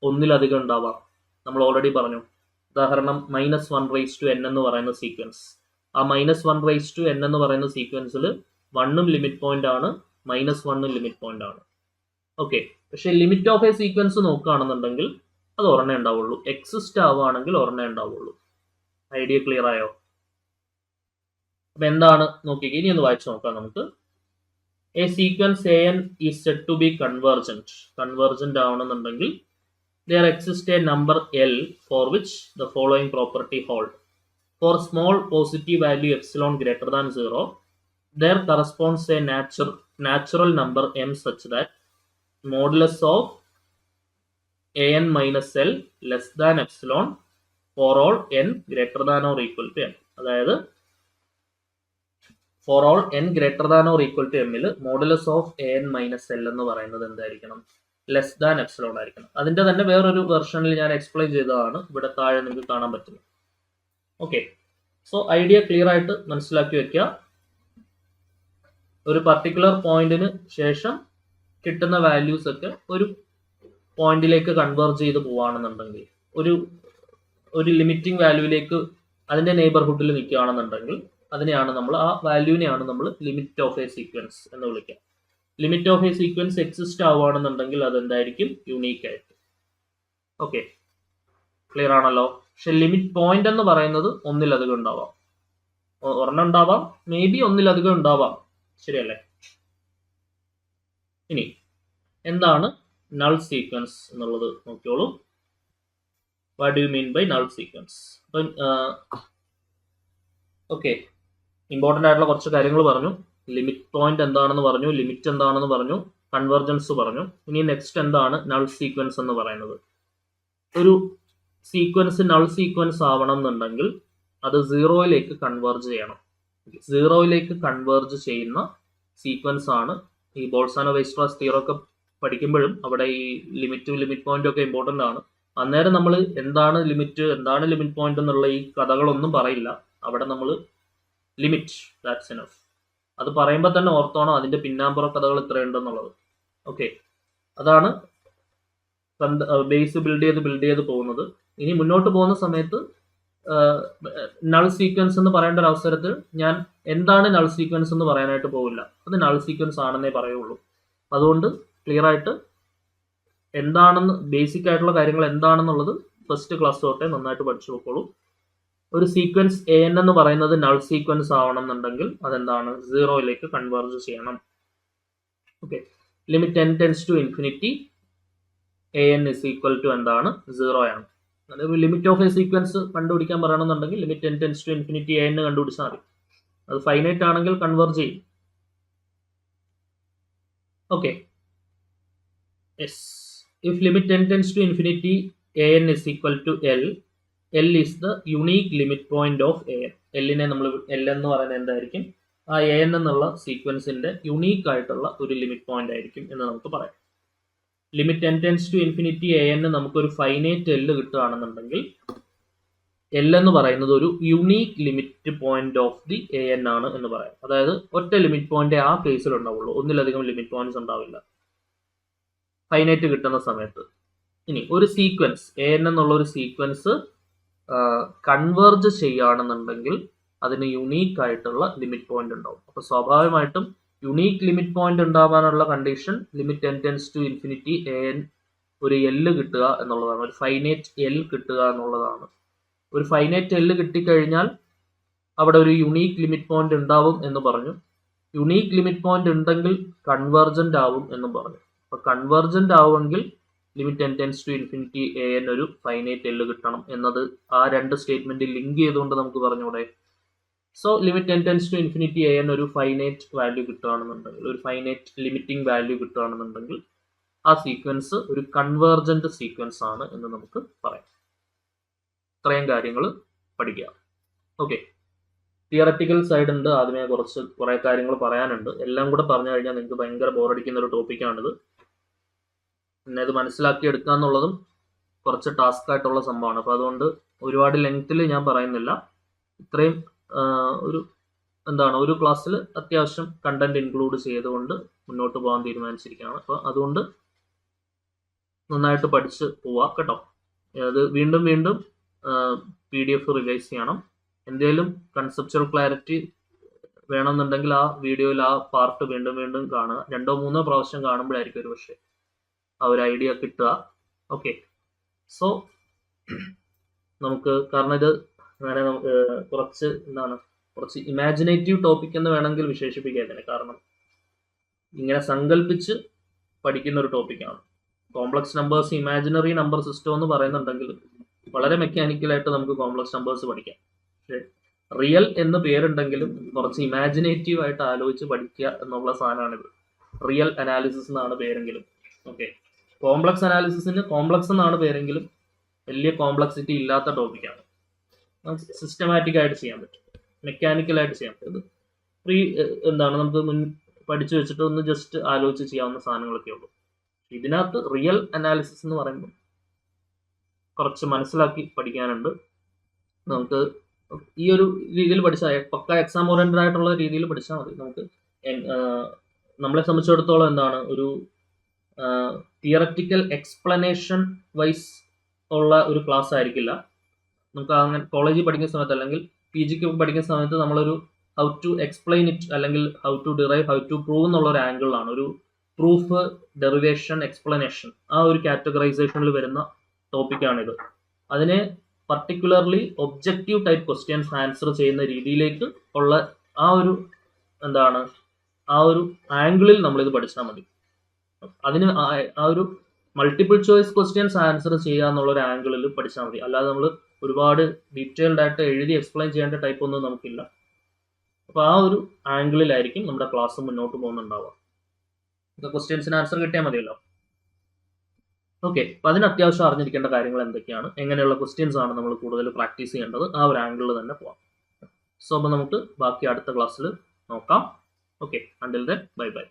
ഒന്നിലധികം ഉണ്ടാവാം. നമ്മൾ ഓൾറെഡി പറഞ്ഞു. ഉദാഹരണം -1n എന്ന് പറയുന്ന സീക്വൻസ്. ആ -1n എന്ന് പറയുന്ന സീക്വൻസിൽ 1ഉം ലിമിറ്റ് പോയിന്റ് ആണ്, -1ഉം ലിമിറ്റ് പോയിന്റ് ആണ്. ഓക്കെ, പക്ഷെ ലിമിറ്റ് ഓഫ് എ സീക്വൻസ് നോക്കുകയാണെന്നുണ്ടെങ്കിൽ അത് ഒരെണ്ണേ ഉണ്ടാവുള്ളൂ. എക്സിസ്റ്റ് ആവുകയാണെങ്കിൽ ഒരെണ്ണേ ഉണ്ടാവുള്ളൂ. ഐഡിയ ക്ലിയർ ആയോ? അപ്പൊ എന്താണ് നോക്കിക്കേ, ഇനി ഒന്ന് വായിച്ചു നോക്കാം നമുക്ക്. A sequence an is said to be convergent ആവണമെന്നുണ്ടെങ്കിൽ there exists a number L for which the following property hold. For small positive value epsilon greater than 0, there corresponds a natural number m such that modulus of an minus L less than epsilon for all n greater than or equal to m. അതായത് for all n greater than or equal to എമ്മിൽ modulus of an minus L എന്ന് പറയുന്നത് എന്തായിരിക്കണം? Less than epsilon ആയിരിക്കണം. അതിന്റെ തന്നെ വേറൊരു വെർഷനിൽ ഞാൻ എക്സ്പ്ലെയിൻ ചെയ്തതാണ്, ഇവിടെ താഴെ നിങ്ങൾക്ക് കാണാൻ പറ്റുന്നത്. ഓക്കെ, സോ ഐഡിയ ക്ലിയർ ആയിട്ട് മനസ്സിലാക്കി വെക്കുക. ഒരു പർട്ടിക്കുലർ പോയിന്റിന് ശേഷം കിട്ടുന്ന വാല്യൂസ് ഒക്കെ ഒരു പോയിന്റിലേക്ക് കൺവേർജ് ചെയ്ത് പോവാണെന്നുണ്ടെങ്കിൽ, ഒരു ഒരു ലിമിറ്റിംഗ് വാല്യൂവിലേക്ക് അതിൻ്റെ നെയ്ബർഹുഡിൽ നിൽക്കുകയാണെന്നുണ്ടെങ്കിൽ അതിനെയാണ് നമ്മൾ ആ വാല്യൂവിനെയാണ് നമ്മൾ ലിമിറ്റ് ഓഫ് എ സീക്വൻസ് എന്ന് വിളിക്കുക. Limit of a sequence exist ആവുകയാണെന്നുണ്ടെങ്കിൽ അതെന്തായിരിക്കും? യുണീക്ക് ആയിരിക്കും. ഓക്കെ, ക്ലിയർ ആണല്ലോ. പക്ഷെ ലിമിറ്റ് പോയിന്റ് എന്ന് പറയുന്നത് ഒന്നിലധികം ഉണ്ടാവാം, ഒരെണ്ണം ഉണ്ടാവാം, മേ ബി ഒന്നിലധികം ഉണ്ടാവാം, ശരിയല്ലേ? ഇനി എന്താണ് നൾ സീക്വൻസ് എന്നുള്ളത് നോക്കിയോളൂ. What do you mean by null sequence? അപ്പം ഓക്കെ, ഇമ്പോർട്ടൻ്റ് ആയിട്ടുള്ള കുറച്ച് കാര്യങ്ങൾ പറഞ്ഞു. ലിമിറ്റ് പോയിന്റ് എന്താണെന്ന് പറഞ്ഞു, ലിമിറ്റ് എന്താണെന്ന് പറഞ്ഞു, കൺവെർജൻസ് പറഞ്ഞു. ഇനി നെക്സ്റ്റ് എന്താണ് നൾ സീക്വൻസ് എന്ന് പറയുന്നത്? ഒരു സീക്വൻസ് നൾ സീക്വൻസ് ആവണം എന്നുണ്ടെങ്കിൽ അത് സീറോയിലേക്ക് കൺവേർജ് ചെയ്യണം. സീറോയിലേക്ക് കൺവേർജ് ചെയ്യുന്ന സീക്വൻസ് ആണ് ഈ ബോൾസാനോ-വെയ്സ്ട്രാസ് തിയറം ഒക്കെ പഠിക്കുമ്പോഴും അവിടെ ഈ ലിമിറ്റ് പോയിന്റ് ഒക്കെ ഇമ്പോർട്ടൻ്റ് ആണ്. അന്നേരം നമ്മൾ എന്താണ് ലിമിറ്റ് പോയിന്റ് എന്നുള്ള ഈ കഥകളൊന്നും പറയില്ല. അവിടെ നമ്മൾ ലിമിറ്റ്, ദാറ്റ്സ് എനഫ്. അത് പറയുമ്പോൾ തന്നെ ഓർത്തോണം അതിന്റെ പിന്നാമ്പുറ കഥകൾ ഇത്രയുണ്ടെന്നുള്ളത്. ഓക്കെ, അതാണ് ബേസ് ബിൽഡ് ചെയ്ത് പോകുന്നത്. ഇനി മുന്നോട്ട് പോകുന്ന സമയത്ത് നൾ സീക്വൻസ് എന്ന് പറയേണ്ട ഒരു അവസരത്തിൽ ഞാൻ എന്താണ് നൾ സീക്വൻസ് എന്ന് പറയാനായിട്ട് പോകില്ല, അത് നൾ സീക്വൻസ് ആണെന്നേ പറയുള്ളൂ. അതുകൊണ്ട് ക്ലിയർ ആയിട്ട് എന്താണെന്ന്, ബേസിക് ആയിട്ടുള്ള കാര്യങ്ങൾ എന്താണെന്നുള്ളത് ഫസ്റ്റ് ക്ലാസ് തൊട്ടേ നന്നായിട്ട് പഠിച്ചു നോക്കോളൂ. ഒരു സീക്വൻസ് AN എന്ന് പറയുന്നത് നൾ സീക്വൻസ് ആവണം എന്നുണ്ടെങ്കിൽ അതെന്താണ്? സീറോയിലേക്ക് കൺവേർജ് ചെയ്യണം. Okay, limit n tends to infinity AN is equal to എന്താണ്? 0 ആണ്. അതായത് ലിമിറ്റ് ഓഫ് എ സീക്വൻസ് കണ്ടുപിടിക്കാൻ പറയണമെന്നുണ്ടെങ്കിൽ limit n tends to infinity AN കണ്ടുപിടിച്ചാൽ മതി. അത് ഫൈനൈറ്റ് ആണെങ്കിൽ കൺവേർജ് ചെയ്യും. Okay, yes. If limit n tends to infinity AN is equal to L is the unique limit point of AN. L-നെ നമ്മൾ L എന്ന് പറയുന്നത് എന്തായിരിക്കും? ആ AN എന്നുള്ള സീക്വൻസിന്റെ യുണീക്ക് ആയിട്ടുള്ള ഒരു ലിമിറ്റ് പോയിന്റ് ആയിരിക്കും എന്ന് നമുക്ക് പറയാം. Limit n tends to infinity AN നമുക്കൊരു ഫൈനൈറ്റ് L കിട്ടുകയാണെന്നുണ്ടെങ്കിൽ L എന്ന് പറയുന്നത് ഒരു unique limit point of the AN ആണ് എന്ന് പറയാം. അതായത് ഒറ്റ ലിമിറ്റ് പോയിന്റ് ആ കേസിൽ ഉണ്ടാവുള്ളൂ, ഒന്നിലധികം ലിമിറ്റ് പോയിന്റ്സ് ഉണ്ടാവില്ല ഫൈനൈറ്റ് കിട്ടുന്ന സമയത്ത്. ഇനി ഒരു സീക്വൻസ് AN എന്നുള്ള ഒരു സീക്വൻസ് കൺവേർജ് ചെയ്യുകയാണെന്നുണ്ടെങ്കിൽ അതിന് യുണീക്ക് ആയിട്ടുള്ള ലിമിറ്റ് പോയിന്റ് ഉണ്ടാവും. അപ്പോൾ സ്വാഭാവികമായിട്ടും യുണീക്ക് ലിമിറ്റ് പോയിന്റ് ഉണ്ടാവാനുള്ള condition limit n tends to infinity AN ഒരു L കിട്ടുക എന്നുള്ളതാണ്, ഒരു ഫൈനൈറ്റ് L കിട്ടുക എന്നുള്ളതാണ്. ഒരു ഫൈനൈറ്റ് L കിട്ടിക്കഴിഞ്ഞാൽ അവിടെ ഒരു യുണീക്ക് ലിമിറ്റ് പോയിന്റ് ഉണ്ടാവും എന്ന് പറഞ്ഞു. യുണീക്ക് ലിമിറ്റ് പോയിന്റ് ഉണ്ടെങ്കിൽ കൺവേർജന്റ് ആവും എന്നും പറഞ്ഞു. അപ്പോൾ കൺവേർജന്റ് ആവുമെങ്കിൽ limit n tends to infinity AN ഒരു ഫൈനൈറ്റ് L കിട്ടണം എന്നത് ആ രണ്ട് സ്റ്റേറ്റ്മെന്റ് ലിങ്ക് ചെയ്തുകൊണ്ട് നമുക്ക് പറഞ്ഞൂടെ? So limit n tends to infinity AN ഒരു ഫൈനൈറ്റ് വാല്യൂ കിട്ടുകയാണെന്നുണ്ടെങ്കിൽ, ഒരു ഫൈനൈറ്റ് ലിമിറ്റിംഗ് വാല്യൂ കിട്ടുകയാണെന്നുണ്ടെങ്കിൽ ആ സീക്വൻസ് ഒരു കൺവേർജന്റ് സീക്വൻസ് ആണ് എന്ന് നമുക്ക് പറയാം. ഇത്രയും കാര്യങ്ങൾ പഠിക്കുക. ഓക്കെ, തിയററ്റിക്കൽ സൈഡ് ഉണ്ട്, ആദ്യമേ കുറെ കാര്യങ്ങൾ പറയാനുണ്ട്. എല്ലാം കൂടെ പറഞ്ഞു കഴിഞ്ഞാൽ നിങ്ങൾക്ക് ഭയങ്കര ബോറടിക്കുന്ന ഒരു ടോപ്പിക്കാണിത്. പിന്നെ ഇത് മനസ്സിലാക്കി എടുക്കുക എന്നുള്ളതും കുറച്ച് ടാസ്ക് ആയിട്ടുള്ള സംഭവമാണ്. അപ്പോൾ അതുകൊണ്ട് ഒരുപാട് ലെങ്ത്തിൽ ഞാൻ പറയുന്നില്ല. ഇത്രയും ഒരു ക്ലാസ്സിൽ അത്യാവശ്യം കണ്ടന്റ് ഇൻക്ലൂഡ് ചെയ്തുകൊണ്ട് മുന്നോട്ട് പോകാൻ തീരുമാനിച്ചിരിക്കുകയാണ്. അപ്പോൾ അതുകൊണ്ട് നന്നായിട്ട് പഠിച്ച് പോവാ കേട്ടോ. അത് വീണ്ടും PDF റിവൈസ് ചെയ്യണം. എന്തെങ്കിലും കൺസെപ്ച്വൽ ക്ലാരിറ്റി വേണമെന്നുണ്ടെങ്കിൽ ആ വീഡിയോയിൽ ആ പാർട്ട് വീണ്ടും കാണുക. 2-3 പ്രാവശ്യം കാണുമ്പോഴായിരിക്കും ഒരു പക്ഷേ ആ ഒരു ഐഡിയ കിട്ടുക. ഓക്കെ, സോ നമുക്ക്, കാരണം ഇത് അങ്ങനെ കുറച്ച് ഇമാജിനേറ്റീവ് ടോപ്പിക് എന്ന് വേണമെങ്കിൽ വിശേഷിപ്പിക്കാം ഇതിനെ. കാരണം ഇങ്ങനെ സങ്കല്പിച്ച് പഠിക്കുന്ന ഒരു ടോപ്പിക്കാണ്. Complex numbers imaginary number system എന്ന് പറയുന്നുണ്ടെങ്കിൽ വളരെ മെക്കാനിക്കലായിട്ട് നമുക്ക് കോംപ്ലക്സ് നമ്പേഴ്സ് പഠിക്കാം. പക്ഷേ റിയൽ എന്ന് പേരുണ്ടെങ്കിലും കുറച്ച് ഇമാജിനേറ്റീവ് ആയിട്ട് ആലോചിച്ച് പഠിക്കുക എന്നുള്ള സാധനമാണിത്. റിയൽ അനാലിസിസ് എന്നാണ് പേരെങ്കിലും. ഓക്കെ, കോംപ്ലക്സ് അനാലിസിസിന് കോംപ്ലക്സ് എന്നാണ് പേരെങ്കിലും വലിയ കോംപ്ലക്സിറ്റി ഇല്ലാത്ത ടോപ്പിക്കാണ്. നമുക്ക് സിസ്റ്റമാറ്റിക് ആയിട്ട് ചെയ്യാൻ പറ്റും, മെക്കാനിക്കലായിട്ട് ചെയ്യാൻ പറ്റും. നമുക്ക് പഠിച്ചു വെച്ചിട്ട് ഒന്ന് ജസ്റ്റ് ആലോചിച്ച് ചെയ്യാവുന്ന സാധനങ്ങളൊക്കെ ഉള്ളൂ. ഇതിനകത്ത് റിയൽ അനാലിസിസ് എന്ന് പറയുമ്പോൾ കുറച്ച് മനസ്സിലാക്കി പഠിക്കാനുണ്ട്. നമുക്ക് ഈ ഒരു രീതിയിൽ പഠിച്ചാൽ, പക്ക എക്സാം ഓറിയന്റഡ് ആയിട്ടുള്ള രീതിയിൽ പഠിച്ചാൽ മതി. നമുക്ക് നമ്മളെ സംബന്ധിച്ചിടത്തോളം എന്താണ് ഒരു തിയററ്റിക്കൽ എക്സ്പ്ലനേഷൻ വൈസ് ഉള്ള ഒരു ക്ലാസ് ആയിരിക്കില്ല. നമുക്ക് അങ്ങനെ കോളേജിൽ പഠിക്കുന്ന സമയത്ത് അല്ലെങ്കിൽ PG ക്ക് പഠിക്കുന്ന സമയത്ത് നമ്മളൊരു ഹൗ ടു എക്സ്പ്ലെയിൻ ഇറ്റ് അല്ലെങ്കിൽ how to derive, how to prove എന്നുള്ള ഒരു ആംഗിളാണ്, ഒരു പ്രൂഫ്, ഡെറിവേഷൻ, എക്സ്പ്ലനേഷൻ, ആ ഒരു കാറ്റഗറൈസേഷനിൽ വരുന്ന ടോപ്പിക്കാണിത്. അതിനെ particularly objective type questions answer ചെയ്യുന്ന രീതിയിലേക്ക് ഉള്ള ആ ഒരു ആ ഒരു ആംഗിളിൽ നമ്മളിത് പഠിച്ചാൽ മതി. അതിന് ആ ഒരു മൾട്ടിപ്പിൾ ചോയ്സ് ക്വസ്റ്റ്യൻസ് ആൻസർ ചെയ്യുക എന്നുള്ള ഒരു ആംഗിളിൽ പഠിച്ചാൽ മതി. അല്ലാതെ നമ്മൾ ഒരുപാട് ഡീറ്റെയിൽഡ് ആയിട്ട് എഴുതി എക്സ്പ്ലെയിൻ ചെയ്യേണ്ട ടൈപ്പ് ഒന്നും നമുക്കില്ല. അപ്പോൾ ആ ഒരു ആംഗിളിലായിരിക്കും നമ്മുടെ ക്ലാസ് മുന്നോട്ട് പോകുന്നുണ്ടാവുക. ക്വസ്റ്റ്യൻസിന് ആൻസർ കിട്ടിയാൽ മതിയല്ലോ. ഓക്കെ, അപ്പോൾ അതിന് അത്യാവശ്യം അറിഞ്ഞിരിക്കേണ്ട കാര്യങ്ങൾ എന്തൊക്കെയാണ്, എങ്ങനെയുള്ള ക്വസ്റ്റ്യൻസ് ആണ് നമ്മൾ കൂടുതൽ പ്രാക്ടീസ് ചെയ്യേണ്ടത്, ആ ഒരു ആംഗിളിൽ തന്നെ പോവാം. സോ അപ്പോൾ നമുക്ക് ബാക്കി അടുത്ത ക്ലാസ്സിൽ നോക്കാം. Okay, until then bye bye.